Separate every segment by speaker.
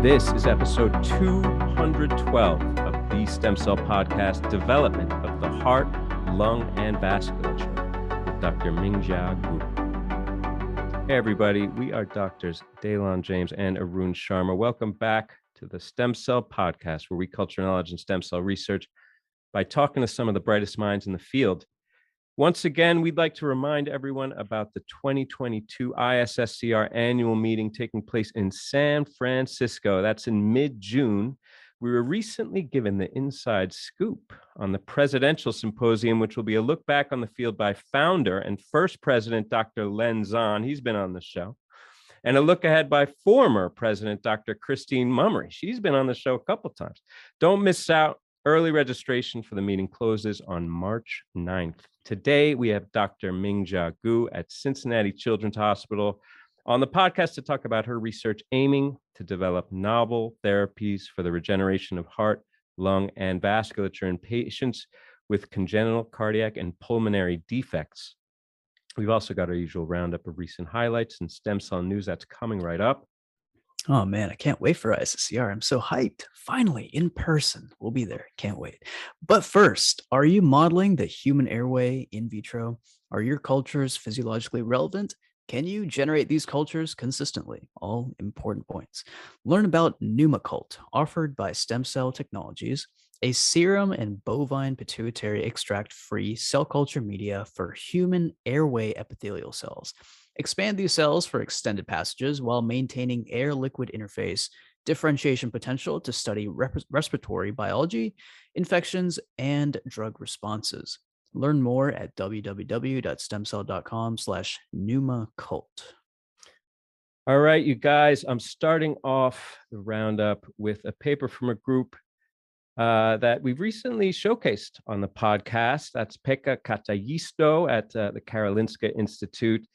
Speaker 1: This is episode 212 of the Stem Cell Podcast, Development of the Heart, Lung, and Vasculature with Dr. Mingxia Gu. Hey everybody, we are Doctors Daylon James and Arun Sharma. Welcome back to the Stem Cell Podcast, where we culture knowledge in stem cell research by talking to some of the brightest minds in the field. Once again, we'd like to remind everyone about the 2022 ISSCR annual meeting taking place in San Francisco. That's in mid-June. We were recently given the inside scoop on the presidential symposium, which will be a look back on the field by founder and first president, Dr. Len Zahn. He's been on the show. And a look ahead by former president, Dr. Christine Mummery. She's been on the show a couple of times. Don't miss out. Early registration for the meeting closes on March 9th. Today, we have Dr. Mingxia Gu at Cincinnati Children's Hospital on the podcast to talk about her research aiming to develop novel therapies for the regeneration of heart, lung, and vasculature in patients with congenital cardiac and pulmonary defects. We've also got our usual roundup of recent highlights and stem cell news that's coming right up.
Speaker 2: Oh man, I can't wait for ISSCR. I'm so hyped. Finally, in person. We'll be there. Can't wait. But first, are you modeling the human airway in vitro? Are your cultures physiologically relevant? Can you generate these cultures consistently? All important points. Learn about Pneumacult, offered by STEMCELL Technologies, a serum and bovine pituitary extract-free cell culture media for human airway epithelial cells. Expand these cells for extended passages while maintaining air-liquid interface differentiation potential to study respiratory biology, infections, and drug responses. Learn more at www.stemcell.com/pneumacult.
Speaker 1: All right, you guys, I'm starting off the roundup with a paper from a group that we've recently showcased on the podcast. That's Pekka Katajisto at the Karolinska Institute.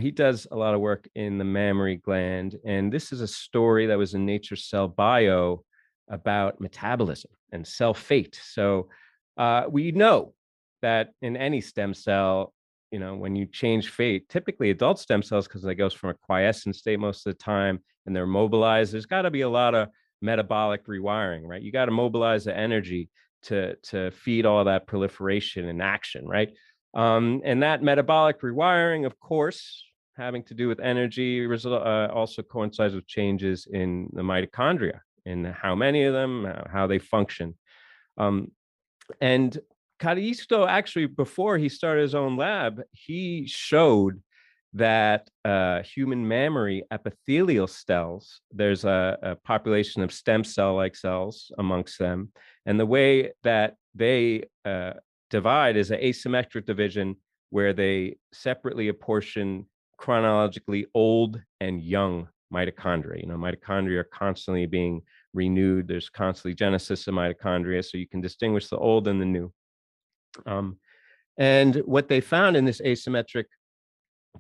Speaker 1: He does a lot of work in the mammary gland, and this is a story that was in Nature Cell Bio about metabolism and cell fate. So we know that in any stem cell, you know, when you change fate, typically adult stem cells, because they go from a quiescent state most of the time and they're mobilized, there's got to be a lot of metabolic rewiring, right? You got to mobilize the energy to feed all that proliferation and action, right? And that metabolic rewiring, of course, having to do with energy, also coincides with changes in the mitochondria, in how many of them, how they function. And Katajisto, actually, before he started his own lab, he showed that human mammary epithelial cells, there's a population of stem cell-like cells amongst them. And the way that they divide is an asymmetric division where they separately apportion chronologically old and young mitochondria. You know, mitochondria are constantly being renewed. There's constantly genesis of mitochondria, so you can distinguish the old and the new. And what they found in this asymmetric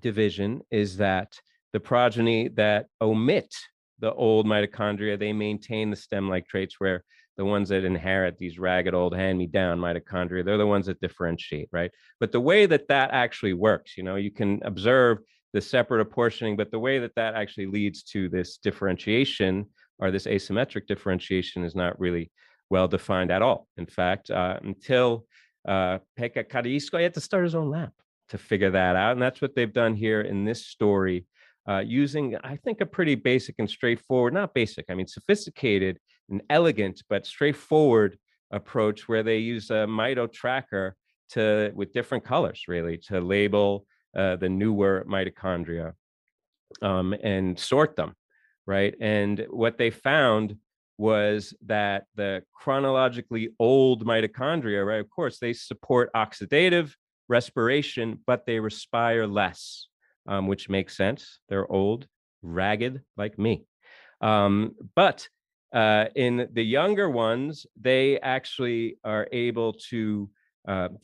Speaker 1: division is that the progeny that omit the old mitochondria, they maintain the stem-like traits, where the ones that inherit these ragged old hand-me-down mitochondria, they're the ones that differentiate, right? But the way that that actually works, you know, you can observe the separate apportioning, but the way that that actually leads to this differentiation, or this asymmetric differentiation, is not really well defined at all. In fact, until Pekka Katajisto, he had to start his own lab to figure that out. And that's what they've done here in this story, using, I think, a pretty basic and straightforward, not basic, I mean, sophisticated and elegant, but straightforward approach, where they use a mito tracker with different colors, really, to label the newer mitochondria and sort them, right? And what they found was that the chronologically old mitochondria, right, of course, they support oxidative respiration, but they respire less, which makes sense. They're old, ragged, like me. But in the younger ones, they actually are able to,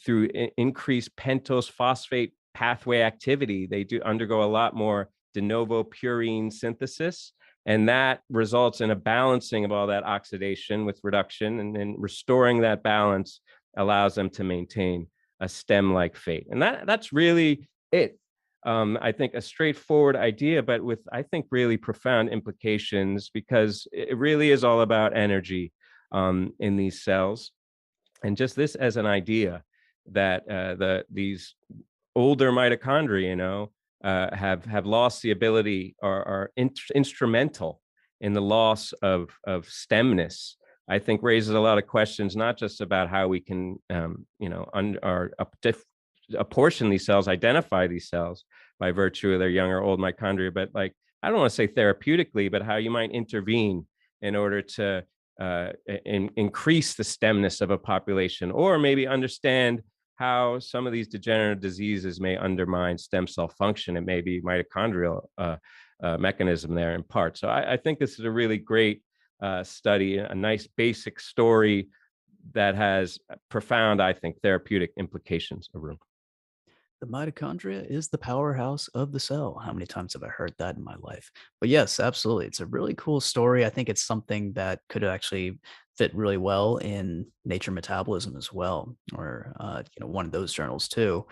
Speaker 1: through increased pentose phosphate pathway activity, they do undergo a lot more de novo purine synthesis. And that results in a balancing of all that oxidation with reduction, and then restoring that balance allows them to maintain a stem-like fate. And that's really it. I think a straightforward idea, but with, I think, really profound implications, because it really is all about energy in these cells. And just this as an idea that these older mitochondria, have lost the ability, or are instrumental in the loss of stemness, I think raises a lot of questions, not just about how we can, apportion these cells, identify these cells by virtue of their young or old mitochondria, but like, I don't want to say therapeutically, but how you might intervene in order to increase the stemness of a population, or maybe understand how some of these degenerative diseases may undermine stem cell function. It may be mitochondrial mechanism there in part. So I think this is a really great study, a nice basic story that has profound, I think, therapeutic implications, Arun.
Speaker 2: The mitochondria is the powerhouse of the cell. How many times have I heard that in my life? But yes, absolutely. It's a really cool story. I think it's something that could actually fit really well in Nature Metabolism as well, or one of those journals too.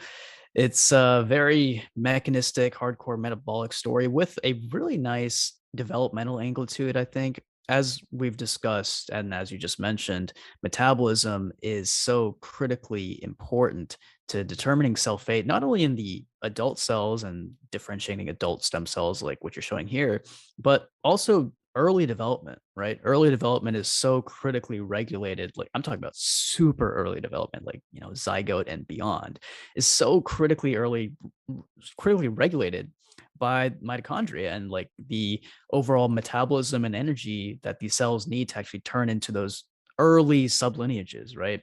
Speaker 2: It's a very mechanistic, hardcore metabolic story with a really nice developmental angle to it, I think. As we've discussed, and as you just mentioned, metabolism is so critically important to determining cell fate, not only in the adult cells and differentiating adult stem cells, like what you're showing here, but also early development, right? Early development is so critically regulated. Like I'm talking about super early development, like, zygote and beyond is so critically regulated by mitochondria and like the overall metabolism and energy that these cells need to actually turn into those early sublineages, right?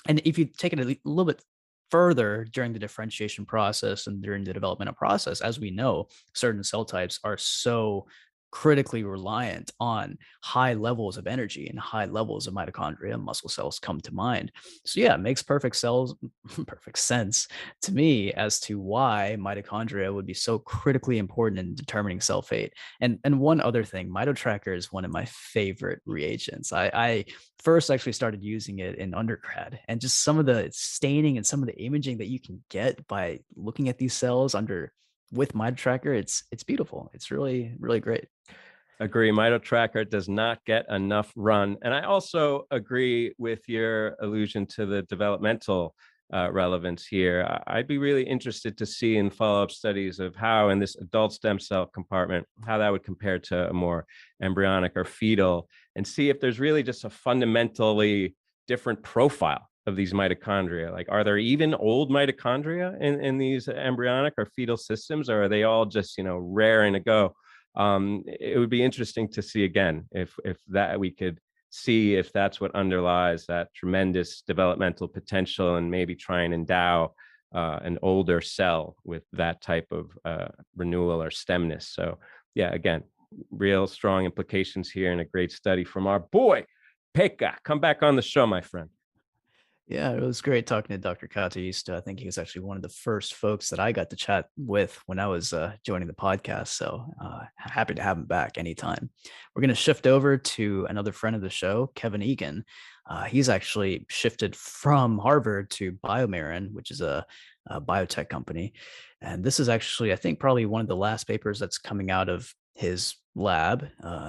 Speaker 2: And if you take it a little bit further during the differentiation process and during the developmental process, as we know, certain cell types are so critically reliant on high levels of energy and high levels of mitochondria. Muscle cells come to mind. So yeah, it makes perfect sense to me as to why mitochondria would be so critically important in determining cell fate. And one other thing, MitoTracker is one of my favorite reagents. I first actually started using it in undergrad, and just some of the staining and some of the imaging that you can get by looking at these cells under with MitoTracker, it's beautiful. It's really, really great.
Speaker 1: Agree. MitoTracker does not get enough run. And I also agree with your allusion to the developmental relevance here. I'd be really interested to see in follow-up studies of how in this adult stem cell compartment, how that would compare to a more embryonic or fetal, and see if there's really just a fundamentally different profile of these mitochondria. Like, are there even old mitochondria in these embryonic or fetal systems, or are they all just, raring to go? It would be interesting to see again if that we could see if that's what underlies that tremendous developmental potential, and maybe try and endow an older cell with that type of renewal or stemness. So yeah, again, real strong implications here, and a great study from our boy Pekka. Come back on the show, my friend.
Speaker 2: Yeah, it was great talking to Dr. Kata. I think he was actually one of the first folks that I got to chat with when I was joining the podcast. So happy to have him back anytime. We're going to shift over to another friend of the show, Kevin Egan. He's actually shifted from Harvard to BioMarin, which is a biotech company. And this is actually, I think, probably one of the last papers that's coming out of his lab.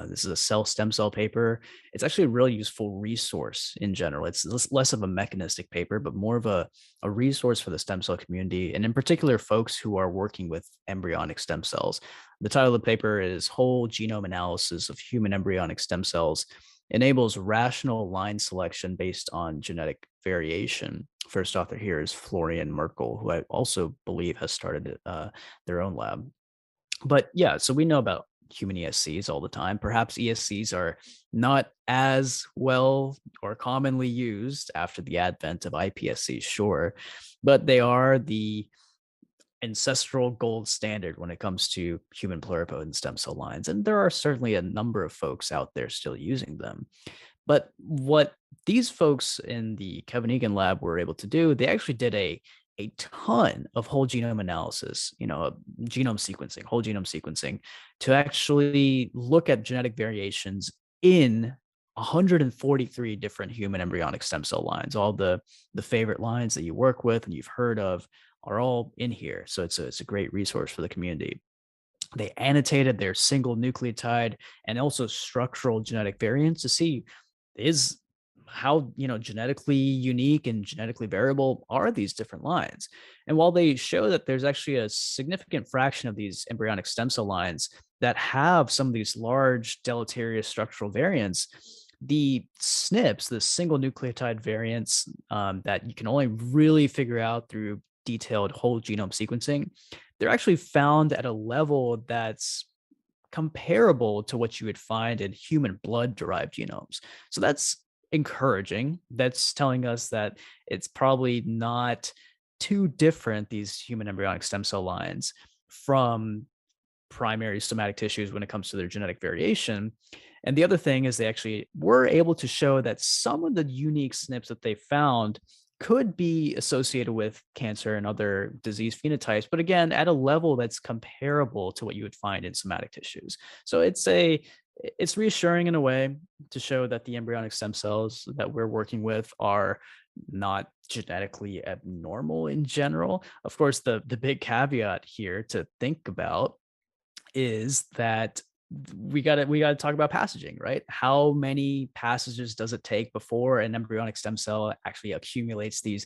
Speaker 2: This is a cell stem cell paper. It's actually a really useful resource in general. It's less of a mechanistic paper, but more of a resource for the stem cell community, and in particular, folks who are working with embryonic stem cells. The title of the paper is Whole Genome Analysis of Human Embryonic Stem Cells Enables Rational Line Selection Based on Genetic Variation. First author here is Florian Merkel, who I also believe has started their own lab. But yeah, so we know about human ESCs all the time. Perhaps ESCs are not as well or commonly used after the advent of iPSCs, sure, but they are the ancestral gold standard when it comes to human pluripotent stem cell lines. And there are certainly a number of folks out there still using them. But what these folks in the Kevin Egan lab were able to do, they actually did a ton of whole genome analysis, genome sequencing, whole genome sequencing, to actually look at genetic variations in 143 different human embryonic stem cell lines. All the favorite lines that you work with and you've heard of are all in here. So it's a great resource for the community. They annotated their single nucleotide and also structural genetic variants to see is how genetically unique and genetically variable are these different lines. And while they show that there's actually a significant fraction of these embryonic stem cell lines that have some of these large deleterious structural variants, the SNPs, the single nucleotide variants, that you can only really figure out through detailed whole genome sequencing, they're actually found at a level that's comparable to what you would find in human blood derived genomes. So that's encouraging. That's telling us that it's probably not too different, these human embryonic stem cell lines, from primary somatic tissues when it comes to their genetic variation. And the other thing is they actually were able to show that some of the unique SNPs that they found could be associated with cancer and other disease phenotypes, but again, at a level that's comparable to what you would find in somatic tissues. So it's reassuring in a way to show that the embryonic stem cells that we're working with are not genetically abnormal in general. Of course, the big caveat here to think about is that we got to talk about passaging, right? How many passages does it take before an embryonic stem cell actually accumulates these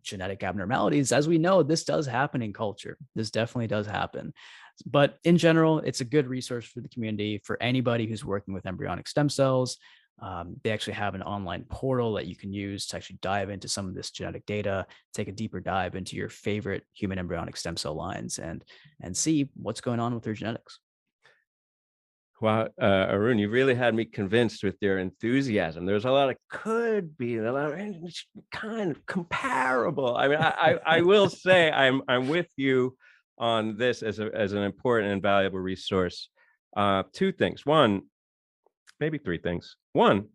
Speaker 2: genetic abnormalities? As we know, this does happen in culture. This definitely does happen. But in general, it's a good resource for the community, for anybody who's working with embryonic stem cells. They actually have an online portal that you can use to actually dive into some of this genetic data, take a deeper dive into your favorite human embryonic stem cell lines, and see what's going on with their genetics.
Speaker 1: Wow, Arun, you really had me convinced with your enthusiasm. There's a lot of could be, a lot of it's kind of comparable. I mean, I will say I'm with you on this as an important and valuable resource. Two things. One, maybe three things. One,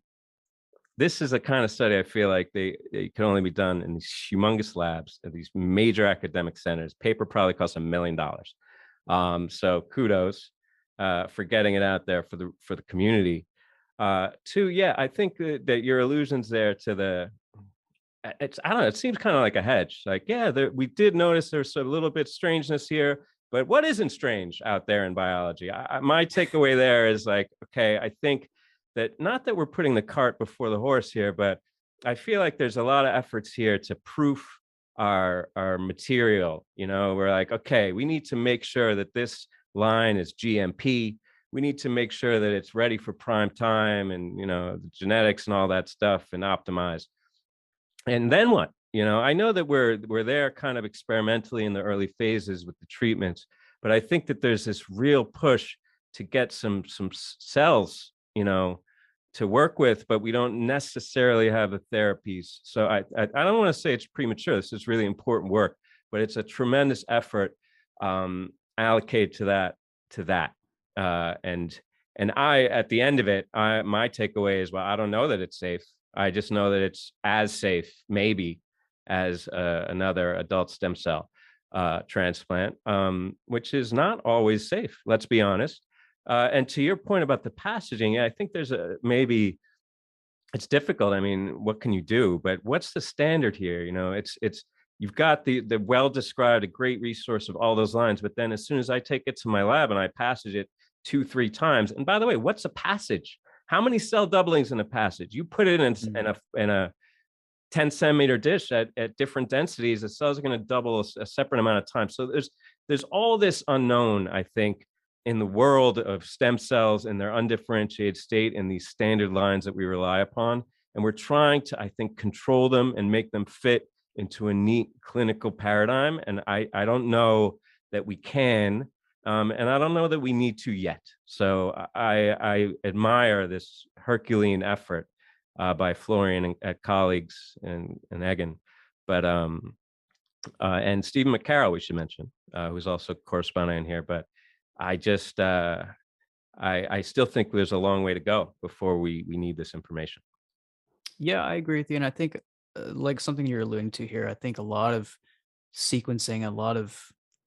Speaker 1: this is a kind of study I feel like they can only be done in these humongous labs at these major academic centers. Paper probably costs $1 million. So kudos for getting it out there for the community. Two, yeah, I think that your allusions there to it's I don't know, it seems kind of like a hedge. Like, yeah, we did notice there's a little bit strangeness here, but what isn't strange out there in biology? My takeaway there is like, okay, I think that not that we're putting the cart before the horse here, but I feel like there's a lot of efforts here to proof our material. We're like, okay, we need to make sure that this line is GMP. We need to make sure that it's ready for prime time and the genetics and all that stuff and optimized. And then what? I know that we're there kind of experimentally in the early phases with the treatments, but I think that there's this real push to get some cells, to work with, but we don't necessarily have the therapies. So I don't want to say it's premature. This is really important work, but it's a tremendous effort allocated to that. And I, at the end of it, my takeaway is, well, I don't know that it's safe. I just know that it's as safe, maybe, as another adult stem cell transplant, which is not always safe. Let's be honest. And to your point about the passaging, I think there's maybe it's difficult. I mean, what can you do? But what's the standard here? It's you've got the well described, a great resource of all those lines. But then as soon as I take it to my lab and I passage it 2-3 times, and by the way, what's a passage? How many cell doublings in a passage? You put it in a 10 centimeter dish at different densities, the cells are going to double a separate amount of time. So there's all this unknown, I think, in the world of stem cells in their undifferentiated state and these standard lines that we rely upon. And we're trying to, I think, control them and make them fit into a neat clinical paradigm. And I don't know that we can, and I don't know that we need to yet. So I admire this Herculean effort by Florian and colleagues and Egan, but and Stephen McCarroll, we should mention, who's also corresponding in here. But I just I still think there's a long way to go before we need this information.
Speaker 2: Yeah, I agree with you. And I think, like something you're alluding to here, I think a lot of sequencing, a lot of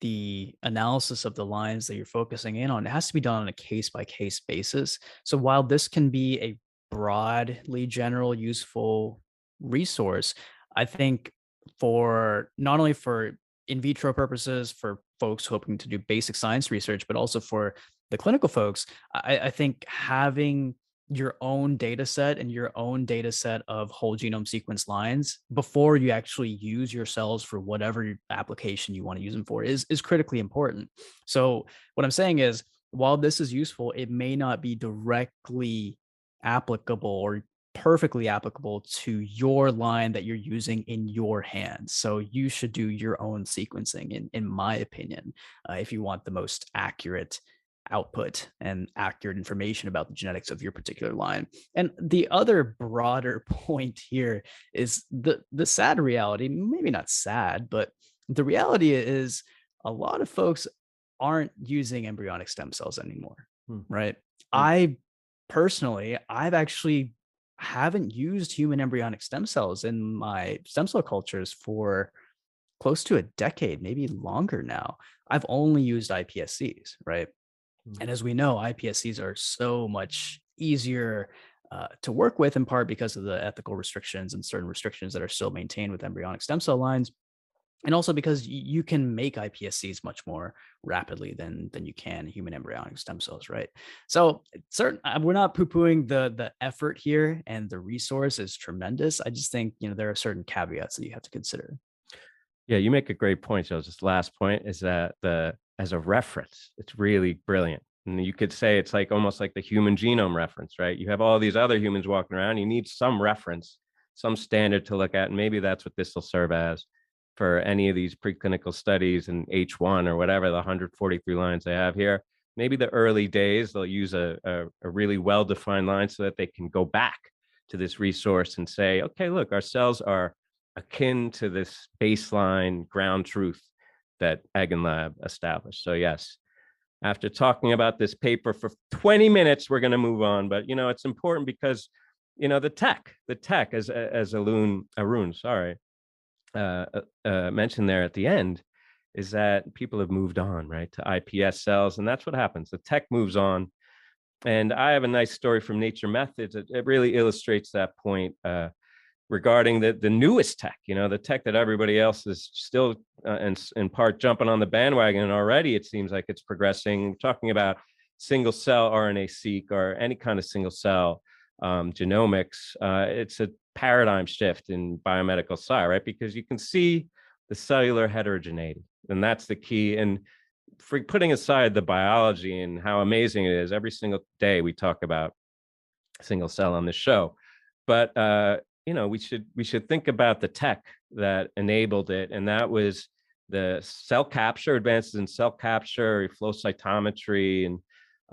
Speaker 2: the analysis of the lines that you're focusing in on, it has to be done on a case by case basis. So while this can be a broadly general useful resource. I think for not only for in vitro purposes, for folks hoping to do basic science research, but also for the clinical folks, I think having your own data set and your own data set of whole genome sequence lines before you actually use your cells for whatever application you want to use them for is critically important. So what I'm saying is, while this is useful, it may not be directly applicable or perfectly applicable to your line that you're using in your hands. So you should do your own sequencing, in my opinion, if you want the most accurate output and accurate information about the genetics of your particular line. And the other broader point here is the sad reality, maybe not sad, but the reality is a lot of folks aren't using embryonic stem cells anymore,
Speaker 1: Hmm.
Speaker 2: right?
Speaker 1: Hmm.
Speaker 2: I personally, I've actually haven't used human embryonic stem cells in my stem cell cultures for close to a decade, maybe longer now. I've only used iPSCs, right?
Speaker 1: Hmm.
Speaker 2: And as we know, iPSCs are so much easier to work with, in part because of the ethical restrictions and certain restrictions that are still maintained with embryonic stem cell lines, and also because you can make iPSCs much more rapidly than you can human embryonic stem cells, right? So certain, we're not poo-pooing the effort here, and the resource is tremendous. I just think there are certain caveats that you have to consider.
Speaker 1: Yeah, you make a great point, Joe. Just last point is that as a reference, it's really brilliant. And you could say it's like almost like the human genome reference, right? You have all these other humans walking around. You need some reference, some standard to look at. And maybe that's what this will serve as for any of these preclinical studies in H1 or whatever, the 143 lines they have here. Maybe the early days, they'll use a really well-defined line so that they can go back to this resource and say, okay, look, our cells are akin to this baseline ground truth that Lab established. So yes, after talking about this paper for 20 minutes, we're going to move on. But it's important because the tech, as Arun, sorry, mentioned there at the end, is that people have moved on, right, to iPS cells, and that's what happens. The tech moves on, and I have a nice story from Nature Methods. It really illustrates that point. Regarding the newest tech, the tech that everybody else is still in part jumping on the bandwagon, and already it seems like it's progressing. We're talking about single cell RNA-seq or any kind of single cell genomics. It's a paradigm shift in biomedical science, right? Because you can see the cellular heterogeneity, and that's the key. And for putting aside the biology and how amazing it is, every single day we talk about single cell on this show, but we should think about the tech that enabled it, and that was the cell capture, advances in cell capture, flow cytometry, and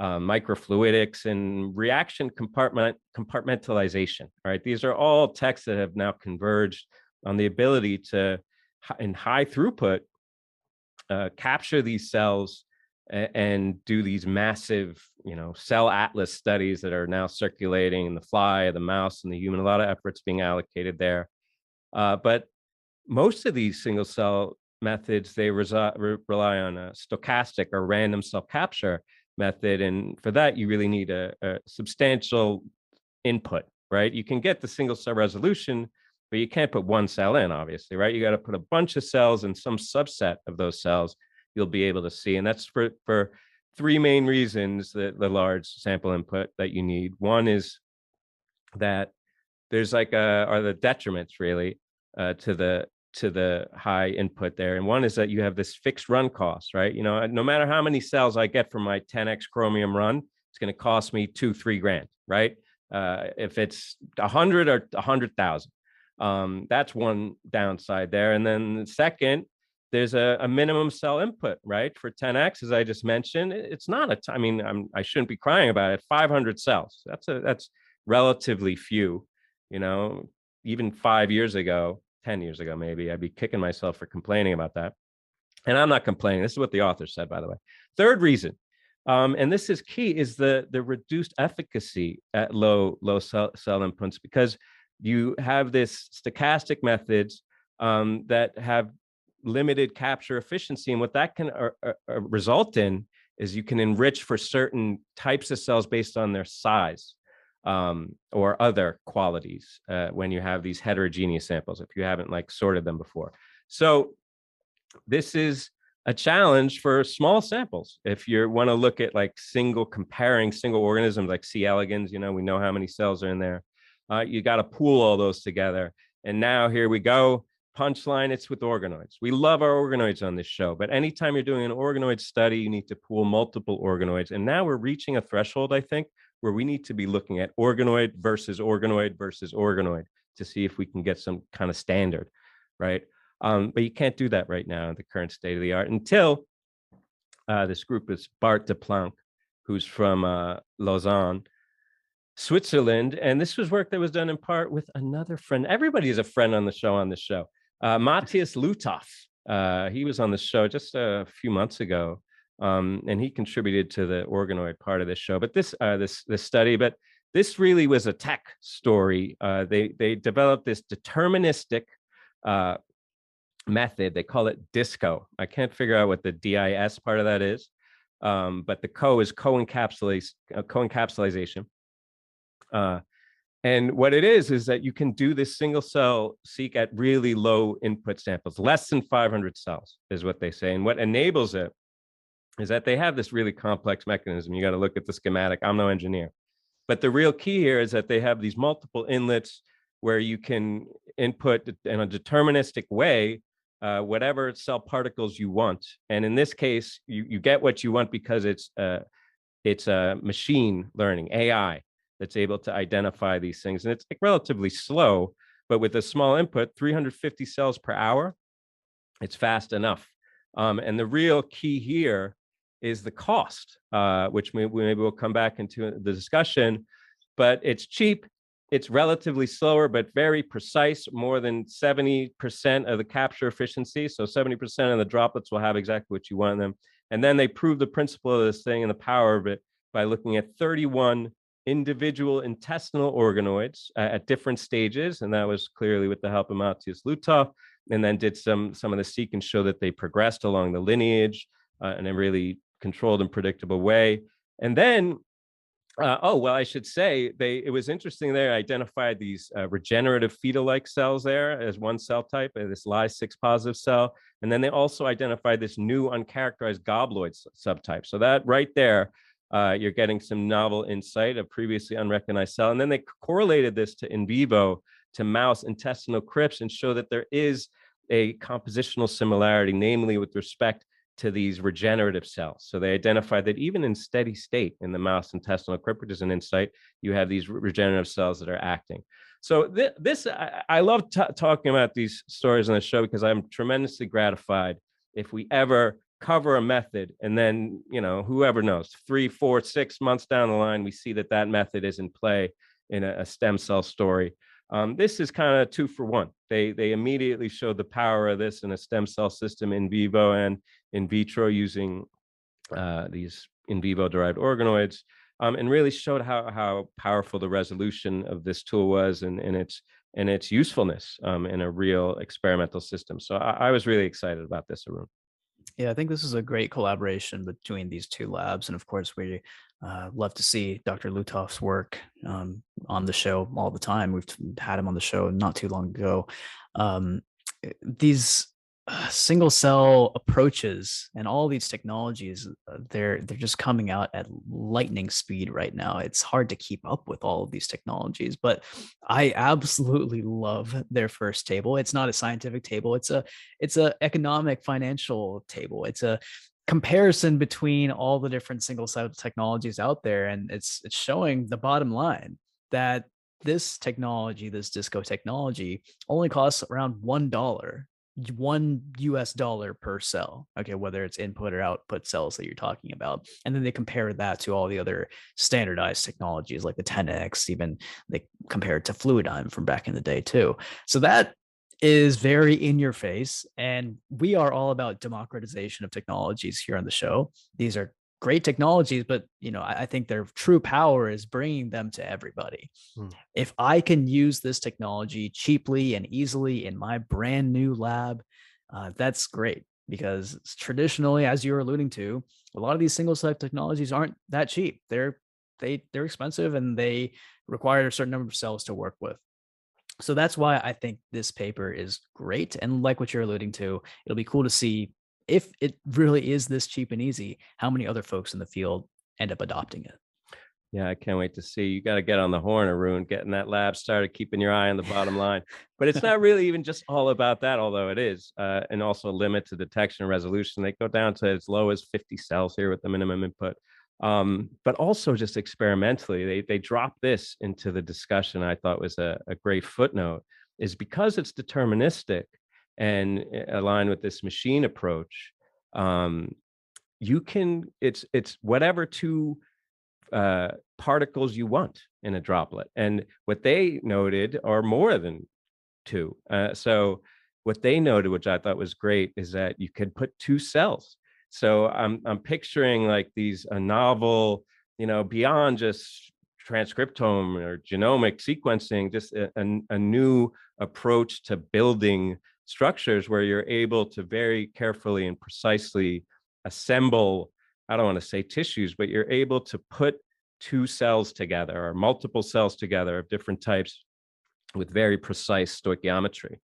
Speaker 1: microfluidics and reaction compartmentalization. Right, these are all techs that have now converged on the ability to, in high throughput, capture these cells and do these massive, cell atlas studies that are now circulating in the fly, the mouse, and the human. A lot of efforts being allocated there. But most of these single cell methods, they rely on a stochastic or random cell capture method. And for that, you really need a substantial input, right? You can get the single cell resolution, but you can't put one cell in, obviously, right? You got to put a bunch of cells and some subset of those cells you'll be able to see. And that's for three main reasons, that the large sample input that you need. One is that there's are the detriments really to the high input there. And one is that you have this fixed run cost, right? No matter how many cells I get from my 10x Chromium run, it's going to cost me $2-3 grand, right? If it's 100 or 100,000. That's one downside there. And then the second, there's a minimum cell input, right? For 10x, as I just mentioned, it's not I shouldn't be crying about it. 500 cells. That's relatively few. Even 5 years ago, 10 years ago, maybe I'd be kicking myself for complaining about that. And I'm not complaining. This is what the author said, by the way. Third reason, and this is key, is the reduced efficacy at low cell inputs, because you have this stochastic methods that have limited capture efficiency. And what that can result in is you can enrich for certain types of cells based on their size. or other qualities when you have these heterogeneous samples, if you haven't like sorted them before. So this is a challenge for small samples. If you want to look at like comparing single organisms like C. elegans, we know how many cells are in there. You got to pool all those together. And now here we go. Punchline, it's with organoids. We love our organoids on this show, but anytime you're doing an organoid study, you need to pool multiple organoids. And now we're reaching a threshold, I think, where we need to be looking at organoid versus organoid versus organoid to see if we can get some kind of standard, right? But you can't do that right now in the current state of the art until this group is Bart de Planck, who's from Lausanne, Switzerland. And this was work that was done in part with another friend. Everybody is a friend on this show. Matthias Luthoff. He was on the show just a few months ago. And he contributed to the organoid part of this show. But this study, but this really was a tech story. They developed this deterministic method. They call it DISCO. I can't figure out what the DIS part of that is, but the co is co-encapsulation. And what it is that you can do this single cell seq at really low input samples, less than 500 cells is what they say. And what enables it is that they have this really complex mechanism. You got to look at the schematic. I'm no engineer, but the real key here is that they have these multiple inlets where you can input in a deterministic way whatever cell particles you want. And in this case, you get what you want because it's machine learning, AI, that's able to identify these things. And it's like relatively slow, but with a small input, 350 cells per hour, it's fast enough. And the real key here is the cost, which maybe we'll come back into the discussion, but it's cheap. It's relatively slower, but very precise, more than 70% of the capture efficiency. So 70% of the droplets will have exactly what you want in them. And then they prove the principle of this thing and the power of it by looking at 31 individual intestinal organoids at different stages. And that was clearly with the help of Matthias Luthoff, and then did some of the seq and show that they progressed along the lineage in a really controlled and predictable way. And then I should say it was interesting. They identified these regenerative fetal-like cells there as one cell type, this Ly6 positive cell. And then they also identified this new uncharacterized gobloid subtype. So that right there, you're getting some novel insight of previously unrecognized cell. And then they correlated this to in vivo to mouse intestinal crypts and show that there is a compositional similarity, namely with respect to these regenerative cells. So they identified that even in steady state in the mouse intestinal crypt, which is an insight, you have these regenerative cells that are acting. So I love talking about these stories on the show because I'm tremendously gratified if we ever cover a method and then, whoever knows, 3, 4, 6 months down the line, we see that method is in play in a stem cell story. This is kind of 2 for 1. They immediately showed the power of this in a stem cell system in vivo and in vitro using these in vivo derived organoids, and really showed how powerful the resolution of this tool was and its usefulness in a real experimental system. So I was really excited about this, Arun.
Speaker 2: Yeah, I think this is a great collaboration between these two labs. And of course, we love to see Dr. Luthoff's work on the show all the time. We've had him on the show not too long ago. These single cell approaches and all these technologies, they're just coming out at lightning speed right now. It's hard to keep up with all of these technologies, but I absolutely love their first table. It's not a scientific table. It's a economic financial table. It's a comparison between all the different single cell technologies out there, and it's showing the bottom line that this technology, this DISCO technology, only costs around $1 US dollar per cell. Okay, whether it's input or output cells that you're talking about. And then they compare that to all the other standardized technologies like the 10X, even they compare it to Fluidigm from back in the day too. So that is very in your face. And we are all about democratization of technologies here on the show. These are great technologies, but I think their true power is bringing them to everybody. If I can use this technology cheaply and easily in my brand new lab, that's great, because traditionally, as you're alluding to, a lot of these single cell technologies aren't that cheap. They're they're expensive and they require a certain number of cells to work with. So that's why I think this paper is great. And like what you're alluding to, it'll be cool to see if it really is this cheap and easy, how many other folks in the field end up adopting it.
Speaker 1: Yeah, I can't wait to see. You got to get on the horn, Arun, getting that lab started, keeping your eye on the bottom line. But it's not really even just all about that, although it is, and also limit to detection and resolution. They go down to as low as 50 cells here with the minimum input. But also just experimentally, they drop this into the discussion. I thought was a great footnote, is because it's deterministic and aligned with this machine approach. You can it's whatever two particles you want in a droplet. And what they noted are more than two. So what they noted, which I thought was great, is that you could put two cells. So I'm picturing like these a novel, beyond just transcriptome or genomic sequencing, just a new approach to building structures where you're able to very carefully and precisely assemble, I don't want to say tissues, but you're able to put two cells together or multiple cells together of different types with very precise stoichiometry.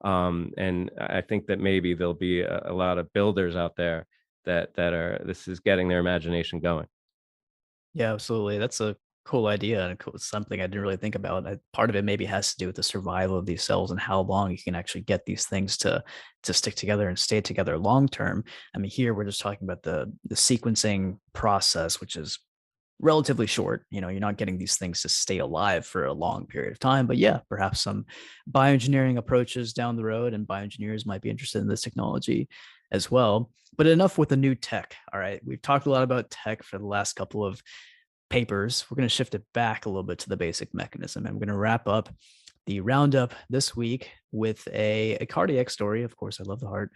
Speaker 1: And I think that maybe there'll be a lot of builders out there this is getting their imagination going.
Speaker 2: Yeah, absolutely. That's a cool idea and something I didn't really think about. Part of it maybe has to do with the survival of these cells and how long you can actually get these things to stick together and stay together long term. I mean, here we're just talking about the sequencing process, which is relatively short. You're not getting these things to stay alive for a long period of time. But yeah, perhaps some bioengineering approaches down the road, and bioengineers might be interested in this technology as well. But enough with the new tech. All right. We've talked a lot about tech for the last couple of papers. We're going to shift it back a little bit to the basic mechanism. And we're going to wrap up the roundup this week with a cardiac story. Of course, I love the heart.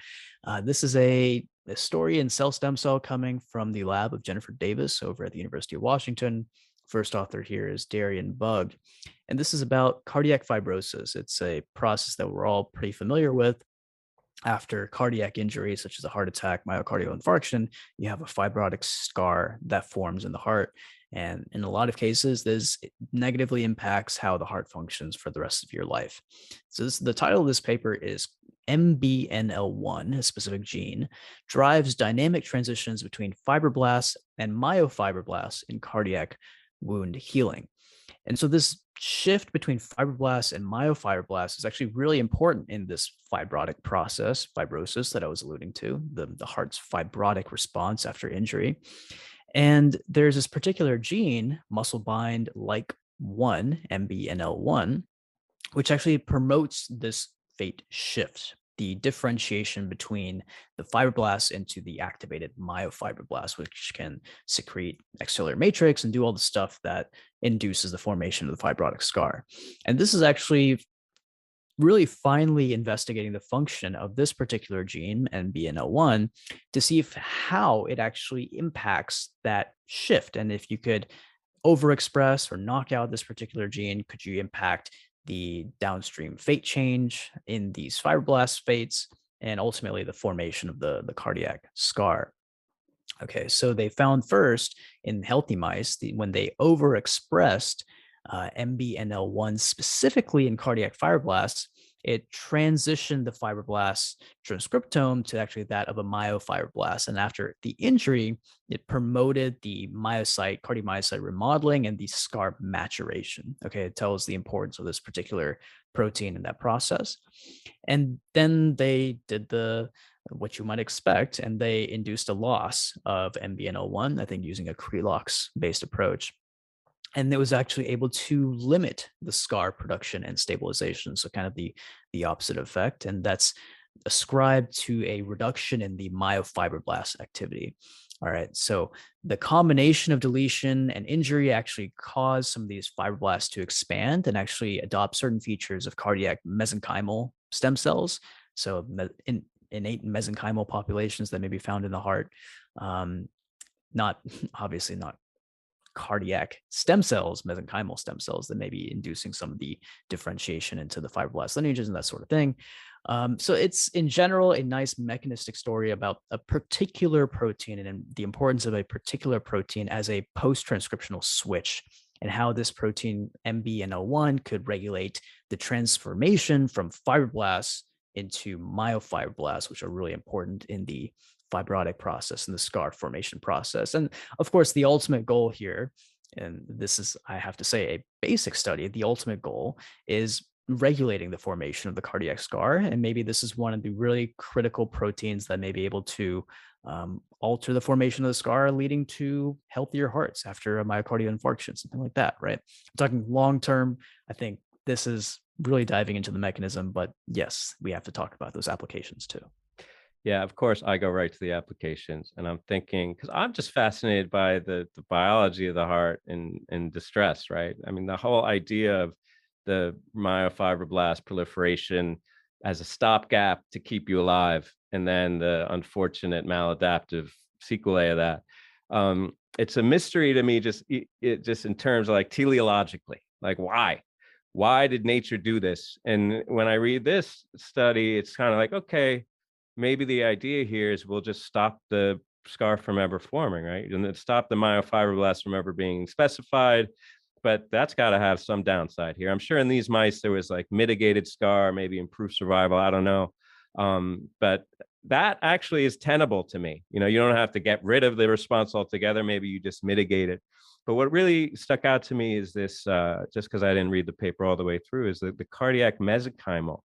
Speaker 2: This is a story in Cell Stem Cell coming from the lab of Jennifer Davis over at the University of Washington. First author here is Darian Bug. And this is about cardiac fibrosis. It's a process that we're all pretty familiar with. After cardiac injury, such as a heart attack, myocardial infarction, you have a fibrotic scar that forms in the heart. And in a lot of cases, this negatively impacts how the heart functions for the rest of your life. So the title of this paper is MBNL1, a specific gene, drives dynamic transitions between fibroblasts and myofibroblasts in cardiac wound healing. And so this shift between fibroblasts and myofibroblasts is actually really important in this fibrotic process, fibrosis that I was alluding to, the heart's fibrotic response after injury. And there's this particular gene, muscle bind like 1, MBNL1, which actually promotes this fate shift, the differentiation between the fibroblasts into the activated myofibroblasts, which can secrete extracellular matrix and do all the stuff that induces the formation of the fibrotic scar. And this is actually really finely investigating the function of this particular gene, NBNL1, to see how it actually impacts that shift. And if you could overexpress or knock out this particular gene, could you impact the downstream fate change in these fibroblast fates and ultimately the formation of the cardiac scar? Okay, so they found first in healthy mice, when they overexpressed MBNL1 specifically in cardiac fibroblasts, it transitioned the fibroblast transcriptome to actually that of a myofibroblast. And after the injury, it promoted the myocyte, cardiomyocyte remodeling and the scar maturation. Okay, it tells the importance of this particular protein in that process. And then they did what you might expect, and they induced a loss of MBNL1, I think using a Crelox based approach. And it was actually able to limit the scar production and stabilization. So kind of the opposite effect. And that's ascribed to a reduction in the myofibroblast activity. All right. So the combination of deletion and injury actually caused some of these fibroblasts to expand and actually adopt certain features of cardiac mesenchymal stem cells. So innate mesenchymal populations that may be found in the heart. Not obviously not cardiac stem cells, mesenchymal stem cells that may be inducing some of the differentiation into the fibroblast lineages and that sort of thing. So it's in general a nice mechanistic story about a particular protein and the importance of a particular protein as a post-transcriptional switch, and how this protein MBNL1 could regulate the transformation from fibroblasts into myofibroblasts, which are really important in the fibrotic process and the scar formation process. And of course, the ultimate goal here, and this is, I have to say, a basic study, the ultimate goal is regulating the formation of the cardiac scar. And maybe this is one of the really critical proteins that may be able to alter the formation of the scar, leading to healthier hearts after a myocardial infarction, something like that, right? I'm talking long term. I think this is really diving into the mechanism, but yes, we have to talk about those applications too.
Speaker 1: Yeah, of course, I go right to the applications, and I'm thinking, because I'm just fascinated by the biology of the heart in distress, right? I mean, the whole idea of the myofibroblast proliferation as a stopgap to keep you alive, and then the unfortunate maladaptive sequelae of that. It's a mystery to me, just in terms of like teleologically, like why did nature do this? And when I read this study, it's kind of like, okay, maybe the idea here is we'll just stop the scar from ever forming, right? And then stop the myofibroblasts from ever being specified. But that's got to have some downside here. I'm sure in these mice there was like mitigated scar, maybe improved survival. I don't know. But that actually is tenable to me. You know, you don't have to get rid of the response altogether. Maybe you just mitigate it. But what really stuck out to me is this, just because I didn't read the paper all the way through, is the cardiac mesenchymal.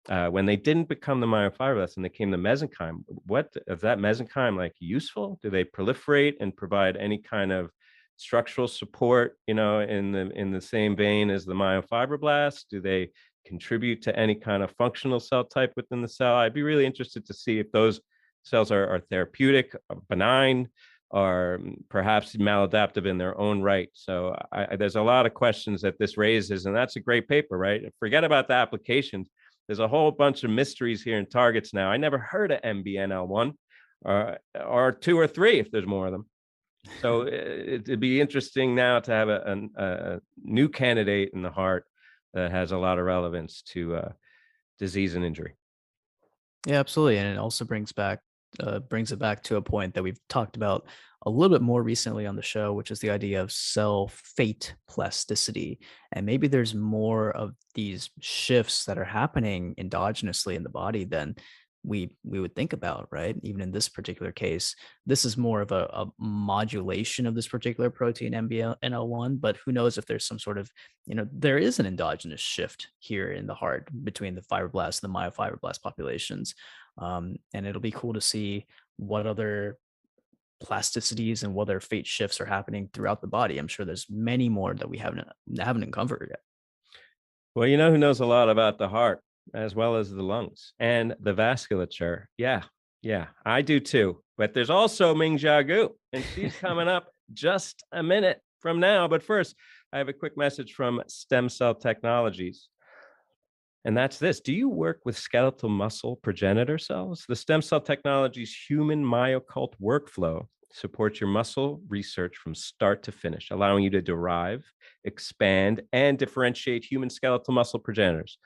Speaker 1: When they didn't become the myofibroblasts and they came the mesenchyme, what is that mesenchyme like useful? Do they proliferate and provide any kind of structural support, you know, in the same vein as the myofibroblasts? Do they contribute to any kind of functional cell type within the cell? I'd be really interested to see if those cells are therapeutic, benign, or perhaps maladaptive in their own right. So there's a lot of questions that this raises, and that's a great paper, right? Forget about the applications. There's a whole bunch of mysteries here in targets now. I never heard of MBNL1 or 2 or 3 if there's more of them. So it'd be interesting now to have a new candidate in the heart that has a lot of relevance to disease and injury.
Speaker 2: Yeah, absolutely. And it also brings it back to a point that we've talked about a little bit more recently on the show, which is the idea of cell fate plasticity. And maybe there's more of these shifts that are happening endogenously in the body than we would think about, right? Even in this particular case, this is more of a modulation of this particular protein, MBNL1, but who knows if there's some sort of, there is an endogenous shift here in the heart between the fibroblasts and the myofibroblast populations. And it'll be cool to see what other plasticities and what other fate shifts are happening throughout the body. I'm sure there's many more that we haven't uncovered yet.
Speaker 1: Well, you know who knows a lot about the heart as well as the lungs and the vasculature? Yeah, I do too. But there's also Mingxia Gu, and she's coming up just a minute from now. But first, I have a quick message from STEMCELL Technologies. And that's this. Do you work with skeletal muscle progenitor cells? The STEMCELL Technologies human myocult workflow supports your muscle research from start to finish, allowing you to derive, expand, and differentiate human skeletal muscle progenitors.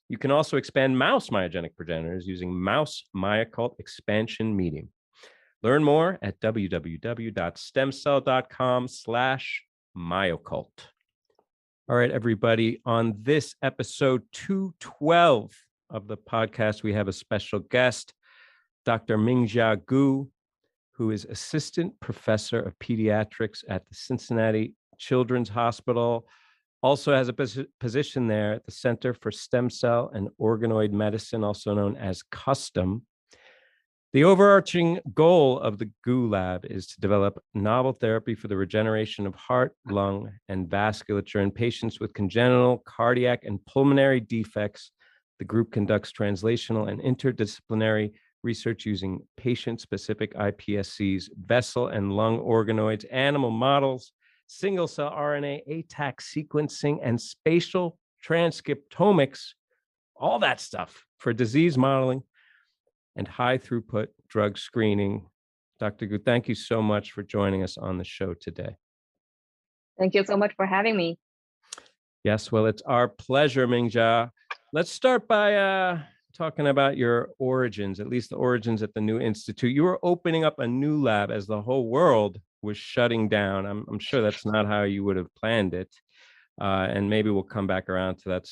Speaker 1: You can also expand mouse myogenic progenitors using mouse myocult expansion medium. Learn more at www.stemcell.com/myocult. All right, everybody. On this episode 212 of the podcast, we have a special guest, Dr. Mingxia Gu, who is Assistant Professor of Pediatrics at the Cincinnati Children's Hospital. Also has a position there at the Center for Stem Cell and Organoid Medicine, also known as CUSTOM. The overarching goal of the Gu Lab is to develop novel therapy for the regeneration of heart, lung, and vasculature in patients with congenital, cardiac, and pulmonary defects. The group conducts translational and interdisciplinary research using patient-specific iPSCs, vessel and lung organoids, animal models, single-cell RNA, ATAC sequencing, and spatial transcriptomics, all that stuff for disease modeling and high-throughput drug screening. Dr. Gu, thank you so much for joining us on the show today.
Speaker 3: Thank you so much for having me.
Speaker 1: Yes, well, it's our pleasure, Mingxia. Let's start by talking about your origins, at least the origins at the new institute. You were opening up a new lab as the whole world was shutting down. I'm sure that's not how you would have planned it. And maybe we'll come back around to that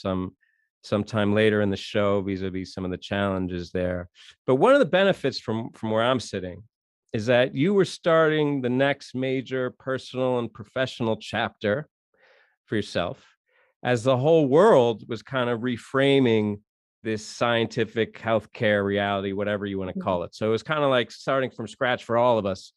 Speaker 1: sometime later in the show, vis-a-vis some of the challenges there. But one of the benefits from where I'm sitting is that you were starting the next major personal and professional chapter for yourself as the whole world was kind of reframing this scientific healthcare reality, whatever you want to call it. So it was kind of like starting from scratch for all of us.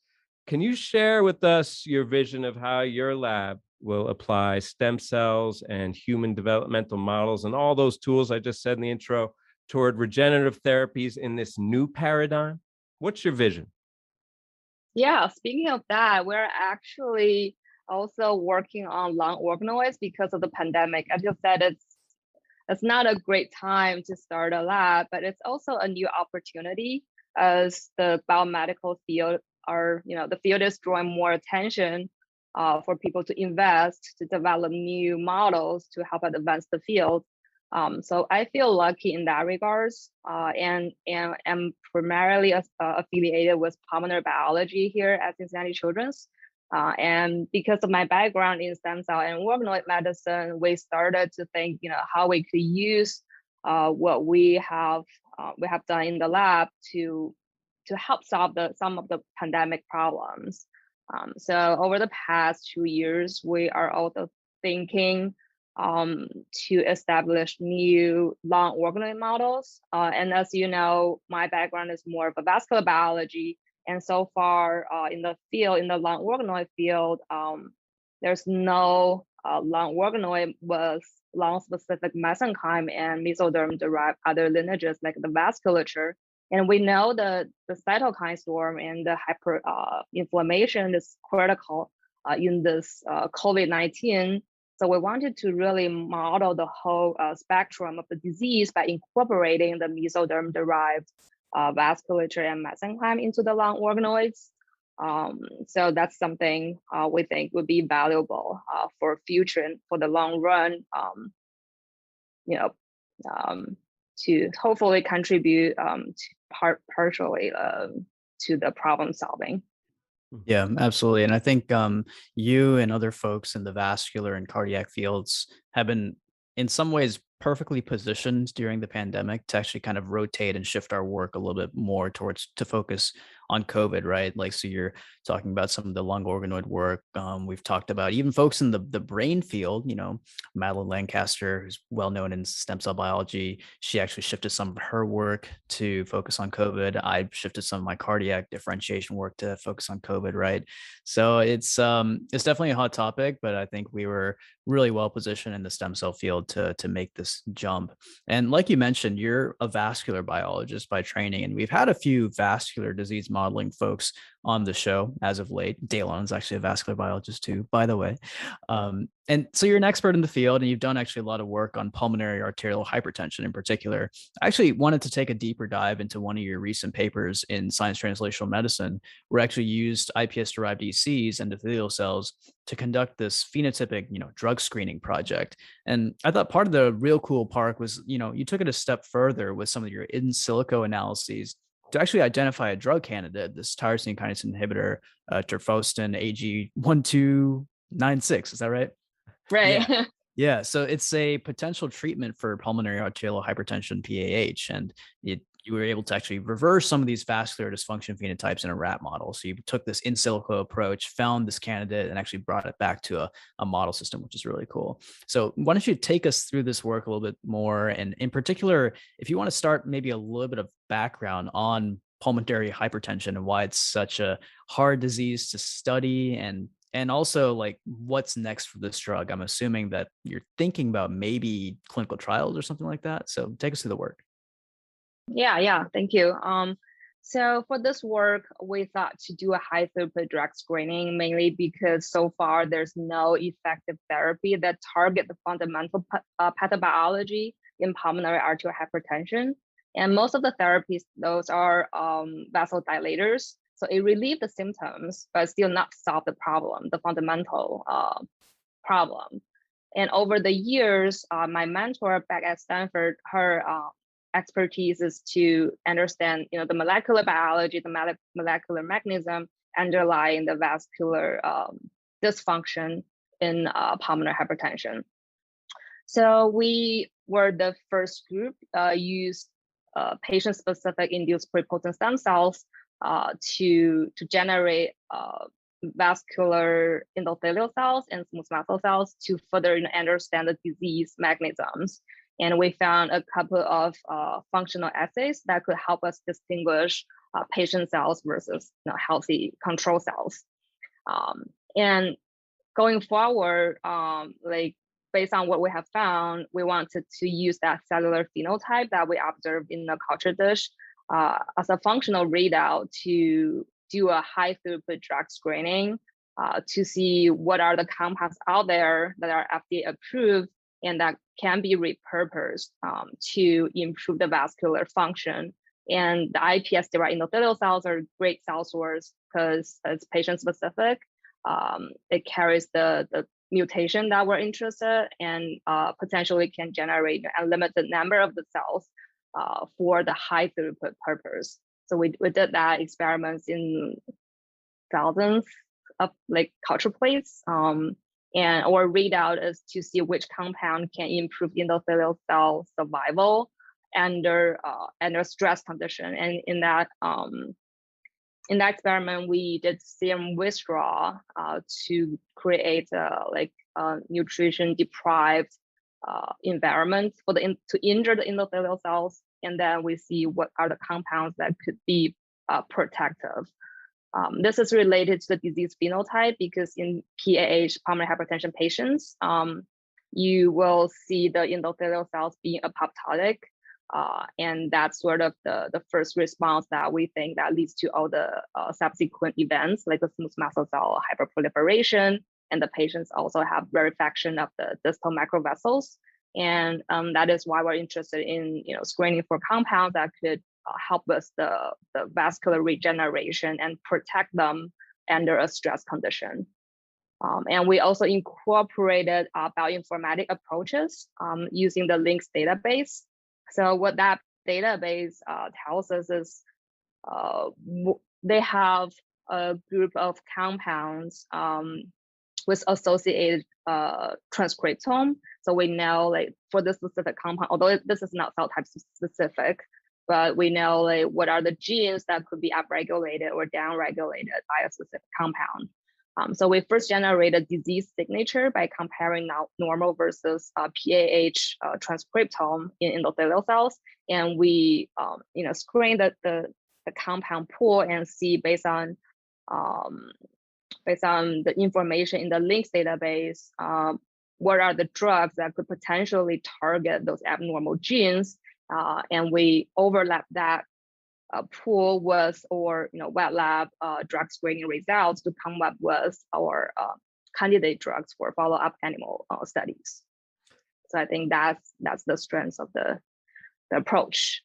Speaker 1: Can you share with us your vision of how your lab will apply stem cells and human developmental models and all those tools I just said in the intro toward regenerative therapies in this new paradigm? What's your vision?
Speaker 3: Yeah, speaking of that, we're actually also working on lung organoids because of the pandemic. As you said, it's not a great time to start a lab, but it's also a new opportunity as the biomedical field the field is drawing more attention for people to invest, to develop new models to help advance the field. So I feel lucky in that regards, and am primarily affiliated with pulmonary biology here at Cincinnati Children's. And because of my background in stem cell and organoid medicine, we started to think, how we could use what we have done in the lab to help solve some of the pandemic problems. So over the past 2 years, we are also thinking to establish new lung organoid models. And as you know, my background is more of a vascular biology. And so far in the lung organoid field, there's no lung organoid with lung-specific mesenchyme and mesoderm-derived other lineages like the vasculature. And we know the cytokine storm and the hyper inflammation is critical in this COVID-19. So we wanted to really model the whole spectrum of the disease by incorporating the mesoderm-derived vasculature and mesenchyme into the lung organoids. So that's something we think would be valuable for future and for the long run, to hopefully contribute partially to the problem solving.
Speaker 2: Yeah, absolutely. And I think you and other folks in the vascular and cardiac fields have been, in some ways, perfectly positioned during the pandemic to actually kind of rotate and shift our work a little bit more to focus on COVID, right? Like, so you're talking about some of the lung organoid work. We've talked about even folks in the brain field, Madeline Lancaster, who's well known in stem cell biology. She actually shifted some of her work to focus on COVID. I shifted some of my cardiac differentiation work to focus on COVID, right? So it's definitely a hot topic, but I think we were really well positioned in the stem cell field to make this jump. And like you mentioned, you're a vascular biologist by training, and we've had a few vascular disease modeling folks on the show as of late. Daylon's actually a vascular biologist too, by the way. And so you're an expert in the field, and you've done actually a lot of work on pulmonary arterial hypertension in particular. I actually wanted to take a deeper dive into one of your recent papers in Science Translational Medicine, where actually used iPS-derived ECs and endothelial cells to conduct this phenotypic, drug screening project. And I thought part of the real cool part was, you took it a step further with some of your in silico analyses to actually identify a drug candidate, this tyrosine kinase inhibitor, terfostin AG1296. Is that right?
Speaker 3: Right.
Speaker 2: Yeah. Yeah. So it's a potential treatment for pulmonary arterial hypertension, PAH. And you were able to actually reverse some of these vascular dysfunction phenotypes in a rat model. So you took this in silico approach, found this candidate, and actually brought it back to a model system, which is really cool. So why don't you take us through this work a little bit more? And in particular, if you want to start maybe a little bit of background on pulmonary hypertension and why it's such a hard disease to study, and also like what's next for this drug. I'm assuming that you're thinking about maybe clinical trials or something like that. So take us through the work.
Speaker 3: Yeah, thank you. So for this work, we thought to do a high throughput drug screening, mainly because so far there's no effective therapy that target the fundamental pathobiology in pulmonary arterial hypertension. And most of the therapies, those are vasodilators. So it relieves the symptoms, but still not solve the problem, the fundamental problem. And over the years, my mentor back at Stanford, her expertise is to understand, the molecular biology, the molecular mechanism underlying the vascular dysfunction in pulmonary hypertension. So we were the first group used patient-specific induced pluripotent stem cells to generate vascular endothelial cells and smooth muscle cells to further understand the disease mechanisms. And we found a couple of functional assays that could help us distinguish patient cells versus healthy control cells. And going forward, based on what we have found, we wanted to use that cellular phenotype that we observed in the culture dish as a functional readout to do a high throughput drug screening to see what are the compounds out there that are FDA approved and that can be repurposed to improve the vascular function. And the iPS-derived endothelial cells are a great cell source because it's patient-specific. It carries the mutation that we're interested in and potentially can generate a limited number of the cells for the high throughput purpose. So we did that experiments in thousands of culture plates, and our readout is to see which compound can improve endothelial cell survival under stress condition. And in that experiment, we did serum withdrawal to create a nutrition deprived environment to injure the endothelial cells, and then we see what are the compounds that could be protective. This is related to the disease phenotype because in PAH, pulmonary hypertension patients, you will see the endothelial cells being apoptotic, and that's sort of the first response that we think that leads to all the subsequent events like the smooth muscle cell hyperproliferation, and the patients also have rarefaction of the distal macrovessels. And that is why we're interested in screening for compounds that could help with the vascular regeneration and protect them under a stress condition. And we also incorporated bioinformatic approaches using the LINKS database. So what that database tells us is they have a group of compounds with associated transcriptome. So we know for this specific compound, although this is not cell type specific, but we know what are the genes that could be upregulated or downregulated by a specific compound. So we first generated disease signature by comparing normal versus PAH transcriptome in endothelial cells, and we screen the compound pool and see based on the information in the LINKS database, what are the drugs that could potentially target those abnormal genes, and we overlap that pool with our wet lab drug screening results to come up with our candidate drugs for follow-up animal studies. So I think that's the strength of the approach.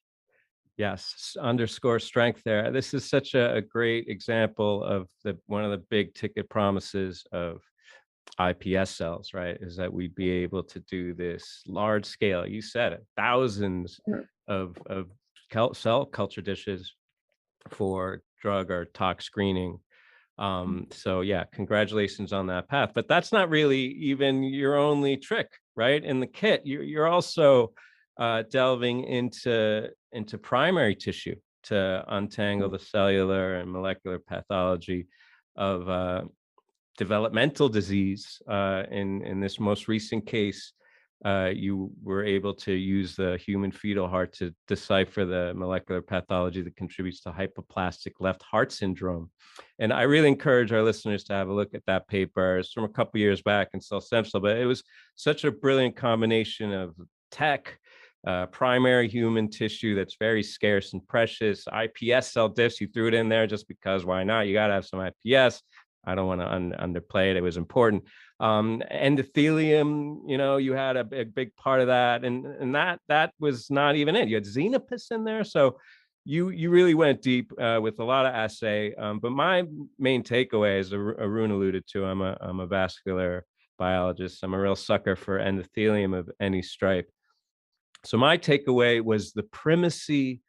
Speaker 1: Yes, underscore strength there. This is such a great example of one of the big ticket promises of iPS cells, right? Is that we'd be able to do this large scale, you said it, thousands of cell culture dishes for drug or tox screening. So yeah, congratulations on that path. But that's not really even your only trick, right? In the kit, you're also delving into primary tissue to untangle the cellular and molecular pathology of developmental disease. In this most recent case, you were able to use the human fetal heart to decipher the molecular pathology that contributes to hypoplastic left heart syndrome. And I really encourage our listeners to have a look at that paper. It's from a couple years back in Cell STEMCELL, but it was such a brilliant combination of tech, primary human tissue that's very scarce and precious, iPS cell diffs. You threw it in there just because why not? You got to have some iPS. I don't want to underplay it. It was important. Endothelium, you had a big part of that, and that was not even it. You had xenopus in there, so you really went deep with a lot of assay. But my main takeaway, as Arun alluded to, I'm a vascular biologist. I'm a real sucker for endothelium of any stripe. So my takeaway was the primacy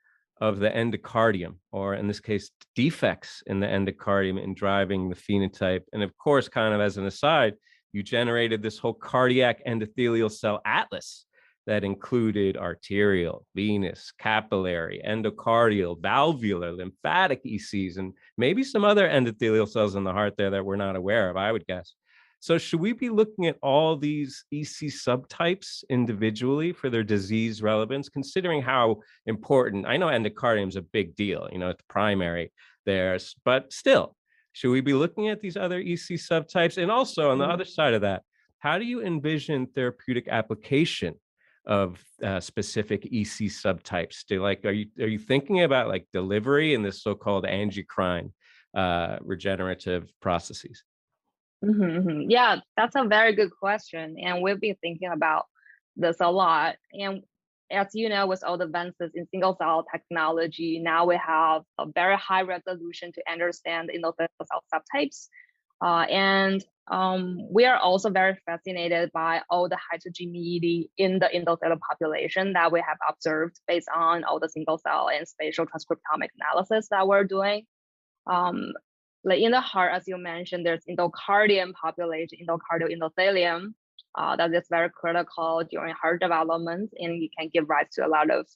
Speaker 1: of the endocardium, or in this case, defects in the endocardium in driving the phenotype. And of course, kind of as an aside, you generated this whole cardiac endothelial cell atlas that included arterial, venous, capillary, endocardial, valvular, lymphatic ECs, and maybe some other endothelial cells in the heart there that we're not aware of, I would guess. So should we be looking at all these EC subtypes individually for their disease relevance, considering how important, I know endocardium is a big deal, it's primary there, but still, should we be looking at these other EC subtypes? And also on the other side of that, how do you envision therapeutic application of specific EC subtypes? Are you thinking about like delivery in this so-called angiocrine regenerative processes?
Speaker 3: Yeah, that's a very good question. And we've been thinking about this a lot. And as you know, with all the advances in single cell technology, now we have a very high resolution to understand endothelial cell subtypes. We are also very fascinated by all the heterogeneity in the endothelial population that we have observed based on all the single cell and spatial transcriptomic analysis that we're doing. Like in the heart, as you mentioned, there's endocardium population, endocardial endothelium, that is very critical during heart development, and it can give rise to a lot of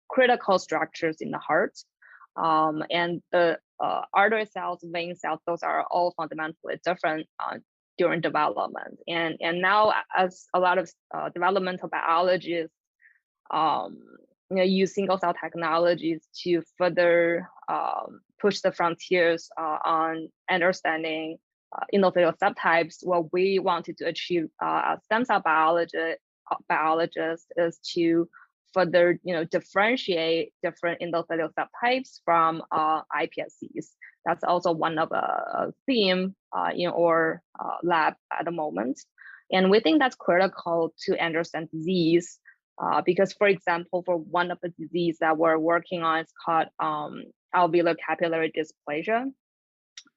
Speaker 3: critical structures in the heart. And the artery cells, vein cells, those are all fundamentally different during development. And now, as a lot of developmental biologists use single cell technologies to further push the frontiers on understanding endothelial subtypes, what we wanted to achieve as stem cell biologists is to further differentiate different endothelial subtypes from iPSCs. That's also one of a theme in our lab at the moment. And we think that's critical to understand disease. Because, for example, for one of the disease that we're working on, it's called alveolar capillary dysplasia.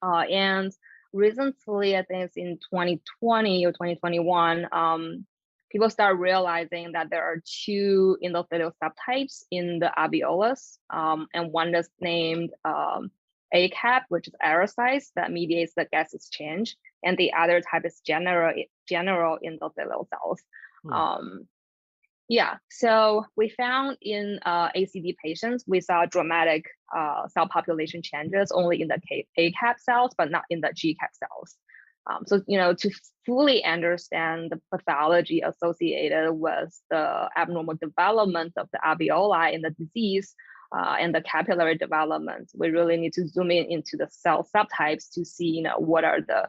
Speaker 3: And recently, I think it's in 2020 or 2021, people start realizing that there are two endothelial subtypes in the alveolus, and one is named ACAP, which is aerocytes that mediates the gas exchange, and the other type is general endothelial cells. Yeah, so we found in ACD patients, we saw dramatic cell population changes only in the ACAP cells, but not in the GCAP cells. So, to fully understand the pathology associated with the abnormal development of the alveoli in the disease and the capillary development, we really need to zoom in into the cell subtypes to see, what are the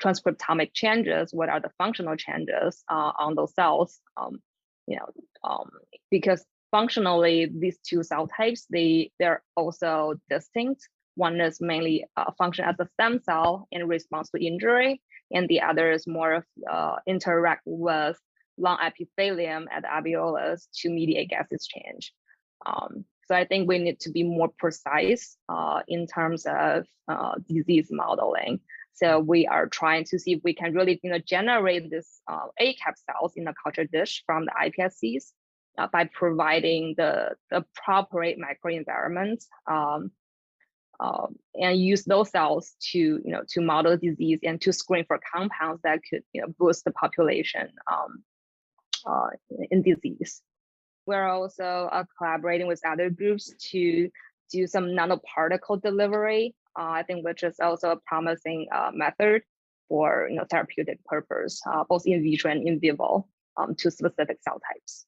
Speaker 3: transcriptomic changes, what are the functional changes on those cells, because functionally these two cell types, they're also distinct. One is mainly function as a stem cell in response to injury, and the other is more of interact with lung epithelium at the alveolus to mediate gas exchange. So I think we need to be more precise in terms of disease modeling. So we are trying to see if we can really generate this ACAP cells in the culture dish from the iPSCs by providing the appropriate microenvironment and use those cells to model disease and to screen for compounds that could boost the population in disease. We're also collaborating with other groups to do some nanoparticle delivery, I think, which is also a promising method for therapeutic purpose, both in vitro and in vivo, to specific cell types.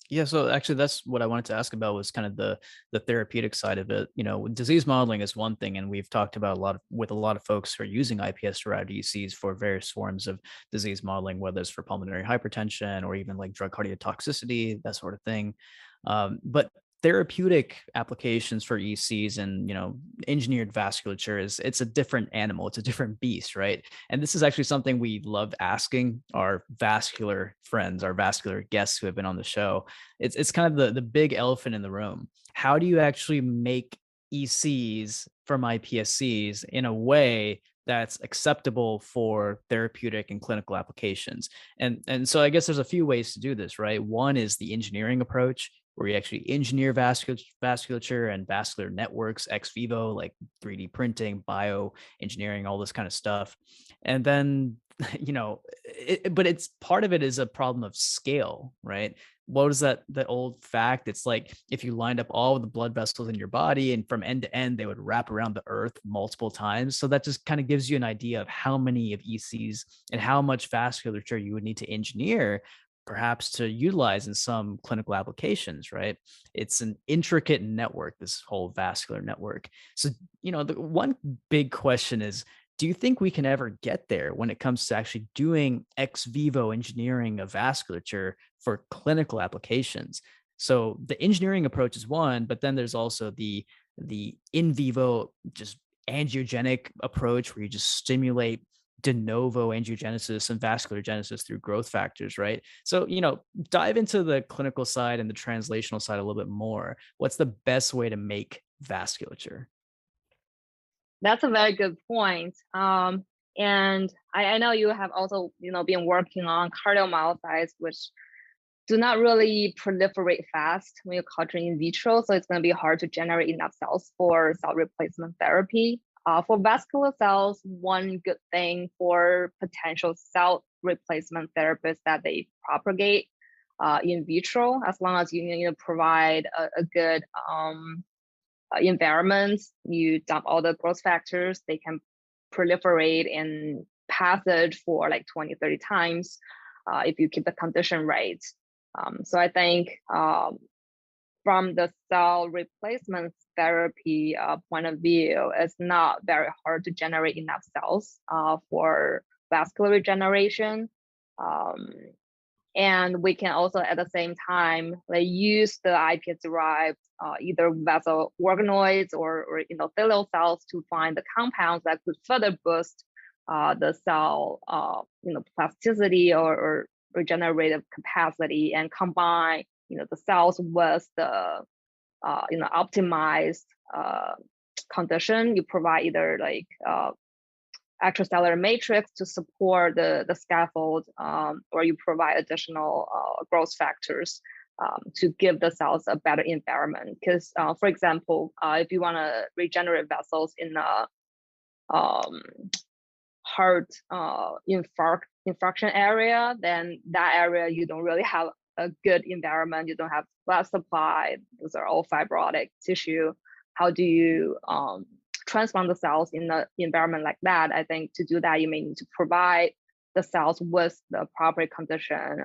Speaker 2: Yeah, so actually that's what I wanted to ask about, was kind of the therapeutic side of it. Disease modeling is one thing, and we've talked about with a lot of folks who are using iPS-derived ECs for various forms of disease modeling, whether it's for pulmonary hypertension or even like drug cardiotoxicity, that sort of thing. But therapeutic applications for ECs and engineered vasculature it's a different animal, it's a different beast, right? And this is actually something we love asking our vascular friends, our vascular guests who have been on the show. It's kind of the big elephant in the room. How do you actually make ECs from iPSCs in a way that's acceptable for therapeutic and clinical applications. And so I guess there's a few ways to do this, right? One is the engineering approach, where you actually engineer vasculature and vascular networks ex vivo, like 3D printing, bioengineering, all this kind of stuff. And then, but it's part of it is a problem of scale, right? What is that old fact? It's like if you lined up all of the blood vessels in your body and from end to end, they would wrap around the earth multiple times. So that just kind of gives you an idea of how many of ECs and how much vasculature you would need to engineer, perhaps to utilize in some clinical applications, right? It's an intricate network, this whole vascular network. So, the one big question is, do you think we can ever get there when it comes to actually doing ex vivo engineering of vasculature for clinical applications? So the engineering approach is one, but then there's also the in vivo, just angiogenic approach, where you just stimulate de novo angiogenesis and vascular genesis through growth factors, right? So, dive into the clinical side and the translational side a little bit more. What's the best way to make vasculature?
Speaker 3: That's a very good point. And I know you have also, been working on cardiomyocytes, which do not really proliferate fast when you're culturing in vitro. So it's going to be hard to generate enough cells for cell replacement therapy. For vascular cells, one good thing for potential cell replacement therapies that they propagate in vitro, as long as you provide a good environment, you dump all the growth factors, they can proliferate and passage for like 20, 30 times if you keep the condition right. So I think from the cell replacement therapy point of view, it's not very hard to generate enough cells for vascular regeneration. And we can also at the same time use the iPS-derived either vessel organoids or endothelial cells to find the compounds that could further boost the cell plasticity or regenerative capacity, and combine the cells with the optimized condition. You provide either like extracellular matrix to support the scaffold, or you provide additional growth factors to give the cells a better environment. Because, for example, if you want to regenerate vessels in a heart infarction area, then that area you don't really have a good environment. You don't have blood supply. Those are all fibrotic tissue. How do you transplant the cells in the environment like that? I think to do that, you may need to provide the cells with the proper condition,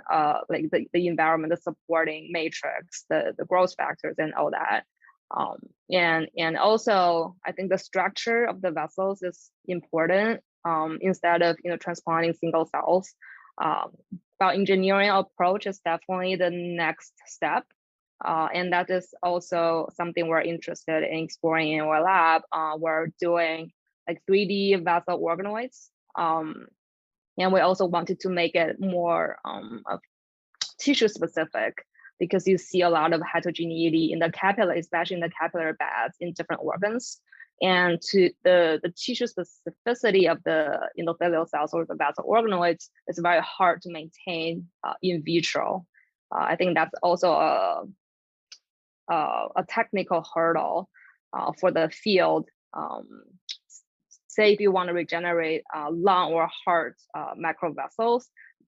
Speaker 3: like the environment, the supporting matrix, the growth factors, and all that. And also, I think the structure of the vessels is important. Instead of transplanting single cells, bioengineering approach is definitely the next step. And that is also something we're interested in exploring in our lab. We're doing like 3D vessel organoids. And we also wanted to make it more tissue specific, because you see a lot of heterogeneity in the capillary, especially in the capillary beds in different organs. And to the tissue specificity of the endothelial cells or the vessel organoids is very hard to maintain in vitro. I think that's also a technical hurdle for the field. Say if you want to regenerate lung or heart macrovessels,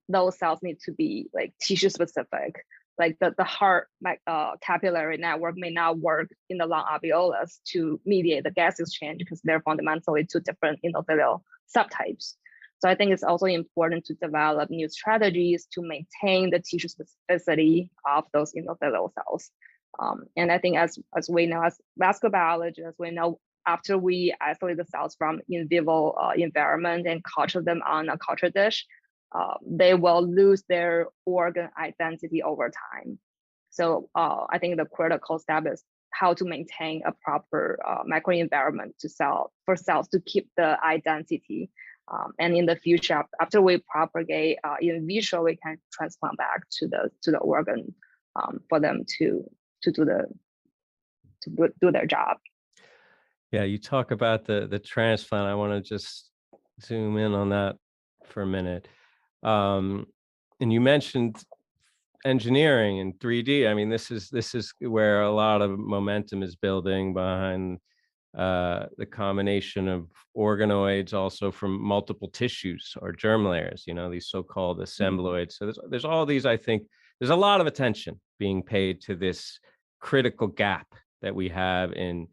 Speaker 3: those cells need to be like tissue specific. Like the heart capillary network may not work in the lung alveolus to mediate the gas exchange, because they're fundamentally two different endothelial subtypes. So I think it's also important to develop new strategies to maintain the tissue specificity of those endothelial cells. And I think as we know, as vascular biologists, we know after we isolate the cells from in vivo environment and culture them on a culture dish, they will lose their organ identity over time. So I think the critical step is how to maintain a proper microenvironment for cells to keep the identity. And in the future, after we propagate in vitro, we can transplant back to the organ for them to do their job.
Speaker 1: Yeah, you talk about the transplant. I want to just zoom in on that for a minute. Um, and you mentioned engineering and 3D. I mean, this is where a lot of momentum is building behind the combination of organoids also from multiple tissues or germ layers, these so-called assembloids. So there's all these, I think there's a lot of attention being paid to this critical gap that we have in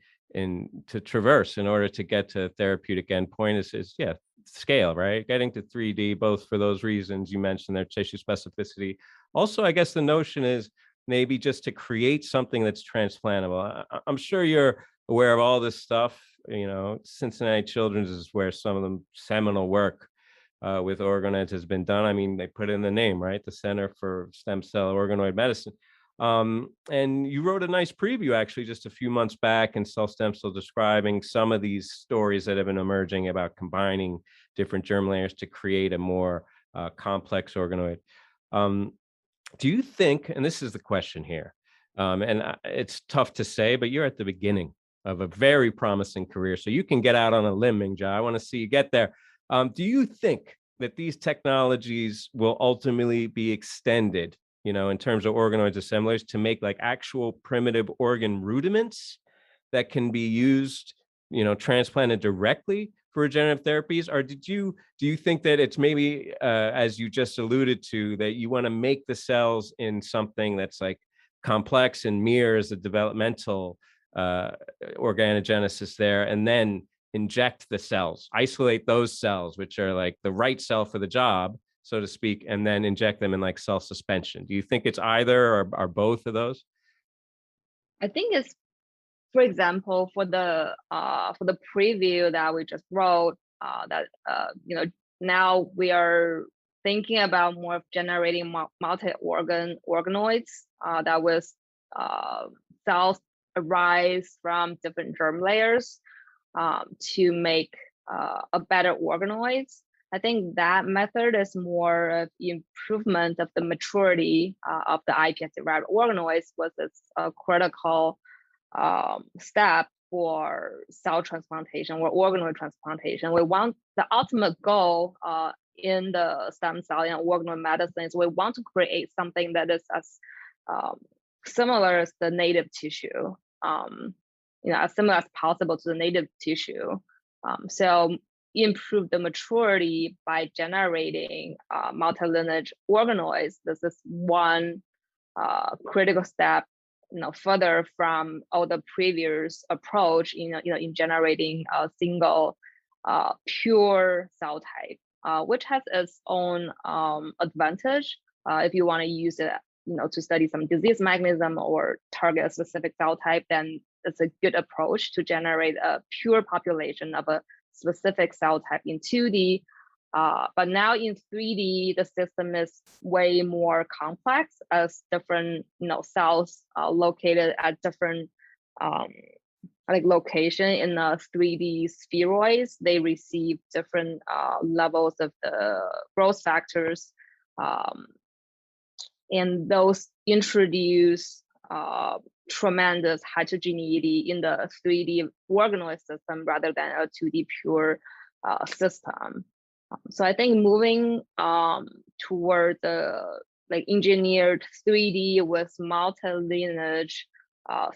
Speaker 1: to traverse in order to get to a therapeutic endpoint is yeah, scale, right? Getting to 3D, both for those reasons you mentioned, their tissue specificity. Also, I guess the notion is maybe just to create something that's transplantable. I'm sure you're aware of all this stuff. Cincinnati Children's is where some of the seminal work with organoids has been done. I mean, they put in the name, right? The Center for Stem Cell Organoid Medicine. And you wrote a nice preview actually just a few months back in Cell Stem Cell describing some of these stories that have been emerging about combining different germ layers to create a more complex organoid. Do you think, and this is the question here, it's tough to say, but you're at the beginning of a very promising career, so you can get out on a limb, Mingxia. I want to see you get there. Do you think that these technologies will ultimately be extended, in terms of organoids assemblers to make like actual primitive organ rudiments that can be used, transplanted directly for regenerative therapies? Or do you think that it's maybe, as you just alluded to, that you want to make the cells in something that's like complex and mirrors the developmental organogenesis there, and then inject the cells, isolate those cells, which are like the right cell for the job, so to speak, and then inject them in like cell suspension? Do you think it's either or both of those?
Speaker 3: I think it's, for example, for the preview that we just wrote, that now we are thinking about more of generating multi-organ organoids that was cells arise from different germ layers to make a better organoids. I think that method is more of improvement of the maturity of the iPS-derived organoids, was its critical step for cell transplantation or organoid transplantation. We want the ultimate goal in the stem cell and organoid medicine is we want to create something that is as similar as the native tissue, as similar as possible to the native tissue. So improve the maturity by generating multi-lineage organoids. This is one critical step, further from all the previous approach in generating a single pure cell type, which has its own advantage if you want to use it, to study some disease mechanism or target a specific cell type. Then it's a good approach to generate a pure population of a specific cell type in 2D. But now in 3D, the system is way more complex, as different cells located at different location in the 3D spheroids. They receive different levels of the growth factors, and those introduce tremendous heterogeneity in the 3D organoid system rather than a 2D pure system. So I think moving toward the engineered 3D with multi-lineage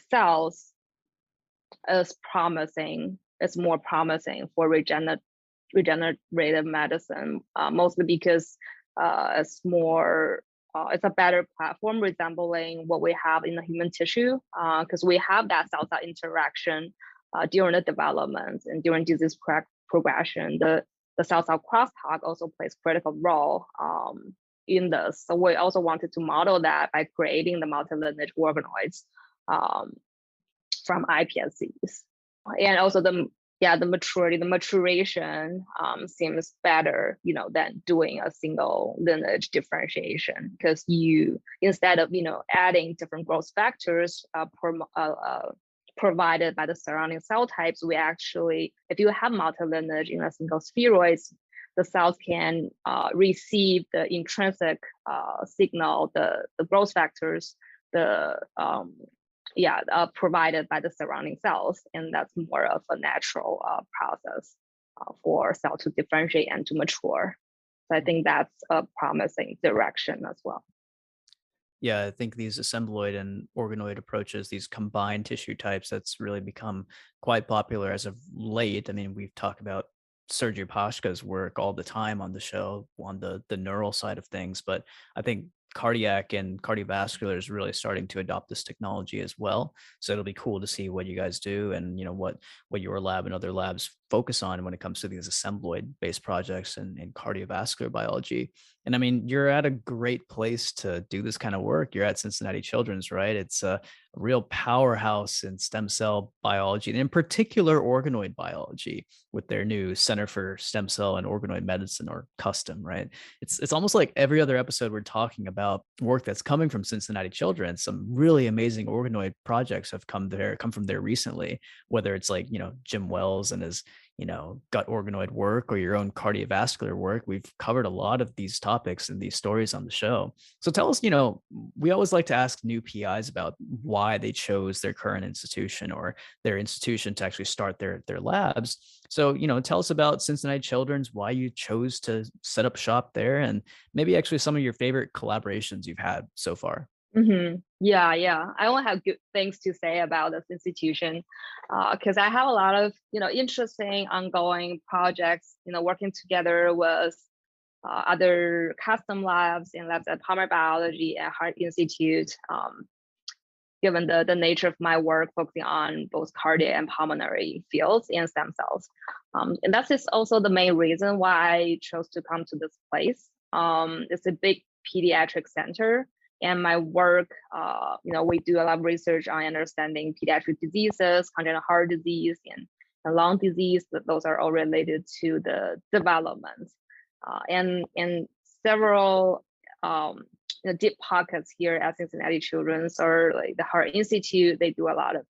Speaker 3: cells is promising. It's more promising for regenerative medicine, mostly because it's more. It's a better platform resembling what we have in the human tissue, because we have that cell-cell interaction during the development and during disease progression. The cell-cell crosstalk also plays a critical role in this. So we also wanted to model that by creating the multi-lineage organoids from iPSCs. And also the maturation seems better, than doing a single lineage differentiation, because you, instead of, adding different growth factors provided by the surrounding cell types, we actually, if you have multi-lineage in a single spheroids, the cells can receive the intrinsic signal, the growth factors, provided by the surrounding cells, and that's more of a natural process. for cell to differentiate and to mature. So I think that's a promising direction as well.
Speaker 2: Yeah, I think these assembloid and organoid approaches, these combined tissue types, that's really become quite popular as of late. I mean, we've talked about Sergio Pashka's work all the time on the show on the neural side of things, but I think cardiac and cardiovascular is really starting to adopt this technology as well. So it'll be cool to see what you guys do and what your lab and other labs focus on when it comes to these assembloid based projects and cardiovascular biology. And I mean, you're at a great place to do this kind of work. You're at Cincinnati Children's, right? It's a real powerhouse in stem cell biology, and in particular, organoid biology with their new Center for Stem Cell and Organoid Medicine, or CUSTOM, right? It's almost like every other episode we're talking about work that's coming from Cincinnati Children's. Some really amazing organoid projects have come from there recently, whether it's like, Jim Wells and his gut organoid work or your own cardiovascular work. We've covered a lot of these topics and these stories on the show. So tell us, we always like to ask new PIs about why they chose their current institution or their institution to actually start their labs. So, tell us about Cincinnati Children's, why you chose to set up shop there, and maybe actually some of your favorite collaborations you've had so far.
Speaker 3: Yeah. I only have good things to say about this institution because I have a lot of interesting ongoing projects. Working together with other custom labs and labs at Pulmonary Biology and Heart Institute. Given the nature of my work, focusing on both cardiac and pulmonary fields and stem cells, and that is also the main reason why I chose to come to this place. It's a big pediatric center. And my work, we do a lot of research on understanding pediatric diseases, congenital heart disease, and lung disease. Those are all related to the development. And several deep pockets here at Cincinnati Children's, or like the Heart Institute. They do a lot of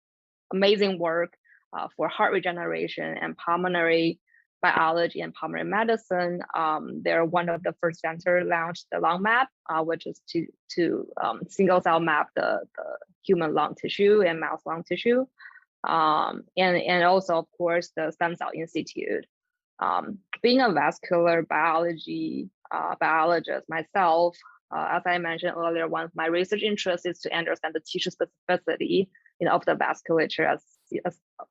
Speaker 3: amazing work for heart regeneration and pulmonary biology and pulmonary medicine. They're one of the first center launched the lung map, which is to single cell map the human lung tissue and mouse lung tissue. And also, of course, the Stem Cell Institute. Being a vascular biology biologist myself, as I mentioned earlier, one of my research interests is to understand the tissue specificity of the vasculature. As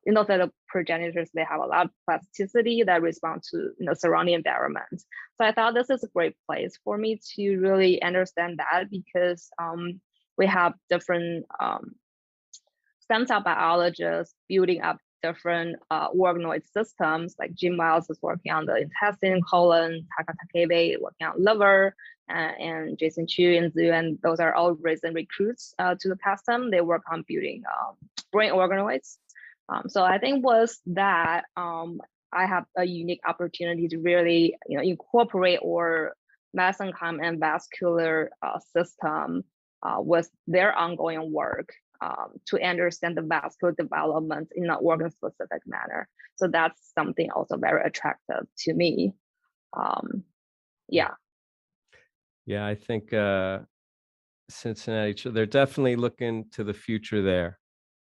Speaker 3: the progenitors, they have a lot of plasticity that respond to surrounding environment. So I thought this is a great place for me to really understand that, because we have different stem cell biologists building up different organoid systems. Like Jim Wells is working on the intestine, colon, Taka Takebe working on liver, and Jason Chu and Zhu, and those are all recent recruits to the custom. They work on building brain organoids. So I think was that I have a unique opportunity to really incorporate our mesenchyme and vascular system with their ongoing work to understand the vascular development in an organ-specific manner. So that's something also very attractive to me.
Speaker 1: Yeah, I think Cincinnati, they're definitely looking to the future there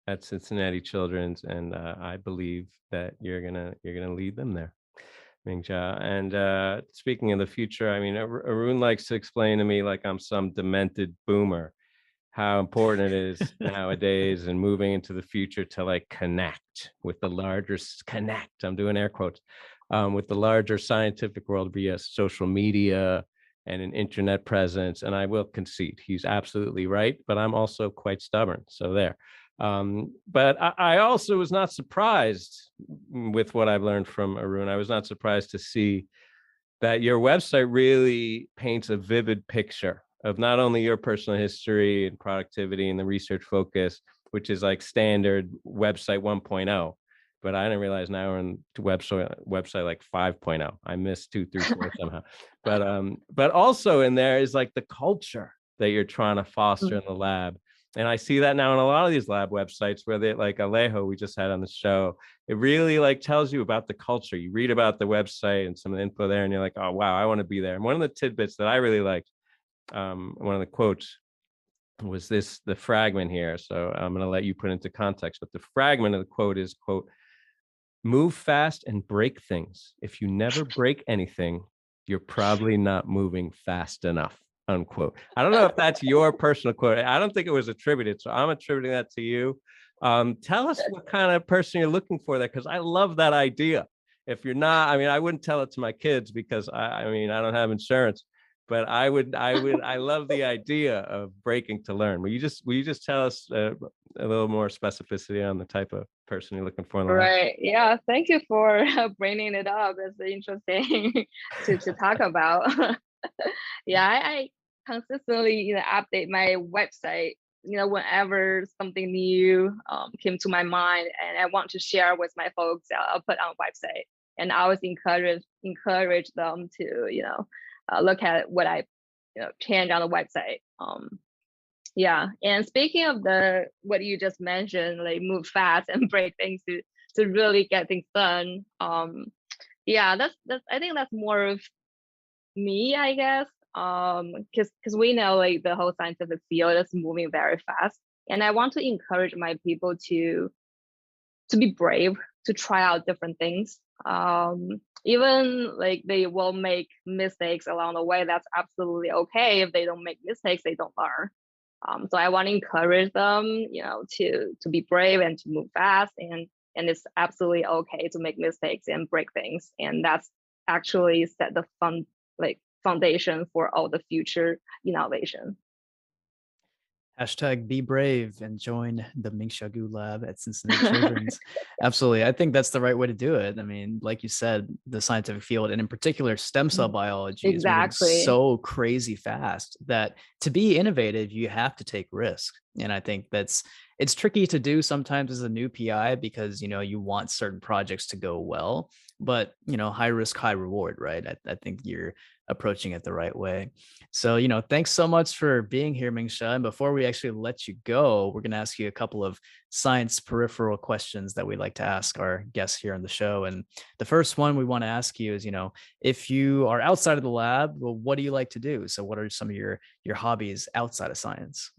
Speaker 1: at Cincinnati Children's, and I believe that you're gonna lead them there, Mingxia. And speaking of the future, I mean, Arun likes to explain to me like I'm some demented boomer how important it is nowadays and moving into the future to like connect with the larger I'm doing air quotes with the larger scientific world via social media and an internet presence. And I will concede he's absolutely right, but I'm also quite stubborn. So there. But I also was not surprised with what I've learned from Arun. I was not surprised to see that your website really paints a vivid picture of not only your personal history and productivity and the research focus, which is like standard website 1.0, but I didn't realize now we're on website like 5.0. I missed 2 through 4 somehow. But also in there is like the culture that you're trying to foster in the lab. And I see that now in a lot of these lab websites where they, like Alejo we just had on the show, it really like tells you about the culture. You read about the website and some of the info there and you're like, oh, wow, I want to be there. And one of the tidbits that I really liked, one of the quotes was the fragment here. So I'm going to let you put into context, but the fragment of the quote is, quote, move fast and break things. If you never break anything, you're probably not moving fast enough, unquote. I don't know if that's your personal quote. I don't think it was attributed, so I'm attributing that to you. Tell us what kind of person you're looking for there, because I love that idea. If you're not, I mean, I wouldn't tell it to my kids because I mean, I don't have insurance, but I love the idea of breaking to learn. Will you just tell us a little more specificity on the type of person you're looking for in the lab?
Speaker 3: Right. Yeah. Thank you for bringing it up. It's interesting to talk about. Yeah, I consistently, update my website, whenever something new came to my mind and I want to share with my folks, I'll put on website. And I always encourage them to, look at what I, change on the website. Yeah, and speaking of what you just mentioned, like move fast and break things to really get things done. Yeah, that's I think that's more of me, I guess. Because we know like the whole scientific field is moving very fast, and I want to encourage my people to be brave, to try out different things. Even like they will make mistakes along the way. That's absolutely okay. If they don't make mistakes, they don't learn. So I want to encourage them, to be brave and to move fast, and it's absolutely okay to make mistakes and break things, and that's actually set the foundation for all the future innovation.
Speaker 2: Hashtag be brave and join the Mingxia Gu lab at Cincinnati Children's. Absolutely. I think that's the right way to do it. I mean, like you said, the scientific field, and in particular, stem cell biology is moving so crazy fast that to be innovative, you have to take risk. And I think it's tricky to do sometimes as a new PI because, you want certain projects to go well, but, high risk, high reward, right? I think you're approaching it the right way. So, thanks so much for being here, Mingxia. And before we actually let you go, we're going to ask you a couple of science peripheral questions that we like to ask our guests here on the show. And the first one we want to ask you is, if you are outside of the lab, well, what do you like to do? So what are some of your hobbies outside of science?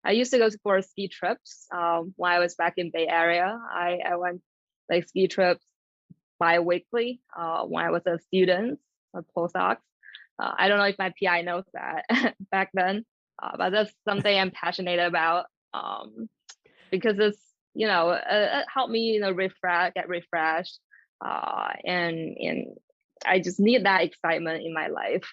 Speaker 3: I used to go for ski trips. When I was back in Bay Area, I went like ski trips bi-weekly when I was a student, a postdoc. I don't know if my PI knows that back then, but that's something I'm passionate about because it's, it helped me, get refreshed, and I just need that excitement in my life.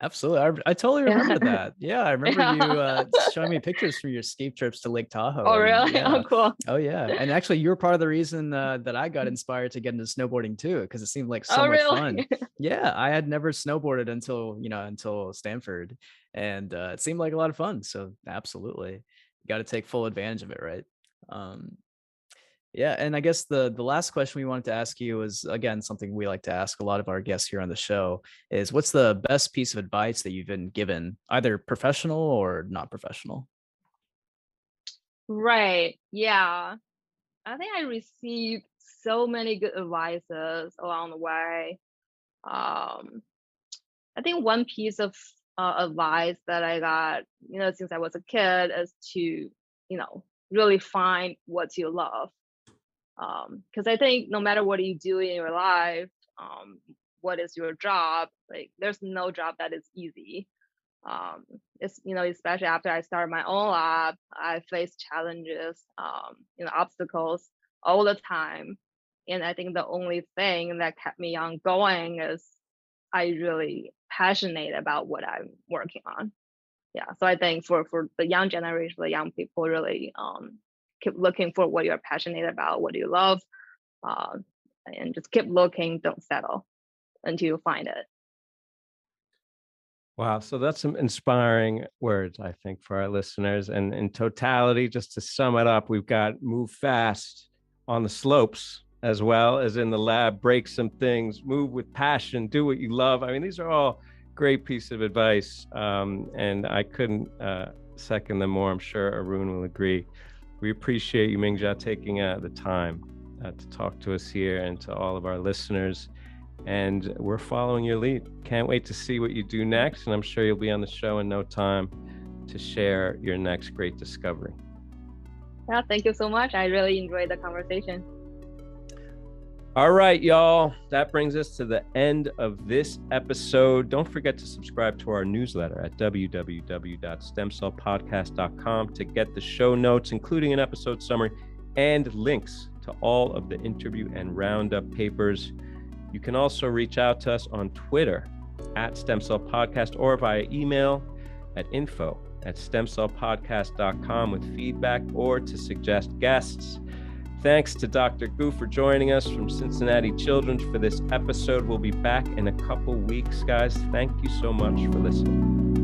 Speaker 2: Absolutely. I totally remember that. Yeah, I remember you showing me pictures from your ski trips to Lake Tahoe.
Speaker 3: Oh, really?
Speaker 2: Yeah.
Speaker 3: Oh, cool.
Speaker 2: Oh, yeah. And actually, you were part of the reason that I got inspired to get into snowboarding too, because it seemed like so much fun. Yeah, I had never snowboarded until Stanford, and it seemed like a lot of fun. So absolutely, you got to take full advantage of it, right? Yeah, and I guess the last question we wanted to ask you is, again, something we like to ask a lot of our guests here on the show is, what's the best piece of advice that you've been given, either professional or not professional?
Speaker 3: Right. Yeah. I think I received so many good advices along the way. I think one piece of advice that I got, since I was a kid is to, really find what you love. Because I think no matter what you do in your life, what is your job, like there's no job that is easy. It's, especially after I started my own lab, I faced challenges, obstacles all the time. And I think the only thing that kept me on going is I really passionate about what I'm working on. Yeah. So I think for the young generation, the young people really keep looking for what you're passionate about, what you love, and just keep looking, don't settle until you find it.
Speaker 1: Wow. So that's some inspiring words, I think, for our listeners. And in totality, just to sum it up, we've got move fast on the slopes as well as in the lab, break some things, move with passion, do what you love. I mean, these are all great pieces of advice. And I couldn't second them more. I'm sure Arun will agree. We appreciate you, Mingxia, taking the time to talk to us here and to all of our listeners. And we're following your lead. Can't wait to see what you do next. And I'm sure you'll be on the show in no time to share your next great discovery.
Speaker 3: Yeah, thank you so much. I really enjoyed the conversation.
Speaker 1: All right, y'all. That brings us to the end of this episode. Don't forget to subscribe to our newsletter at www.stemcellpodcast.com to get the show notes, including an episode summary and links to all of the interview and Roundup papers. You can also reach out to us on Twitter at STEMCELL or via email at info@stemcellpodcast.com with feedback or to suggest guests. Thanks to Dr. Gu for joining us from Cincinnati Children's for this episode. We'll be back in a couple weeks, guys. Thank you so much for listening.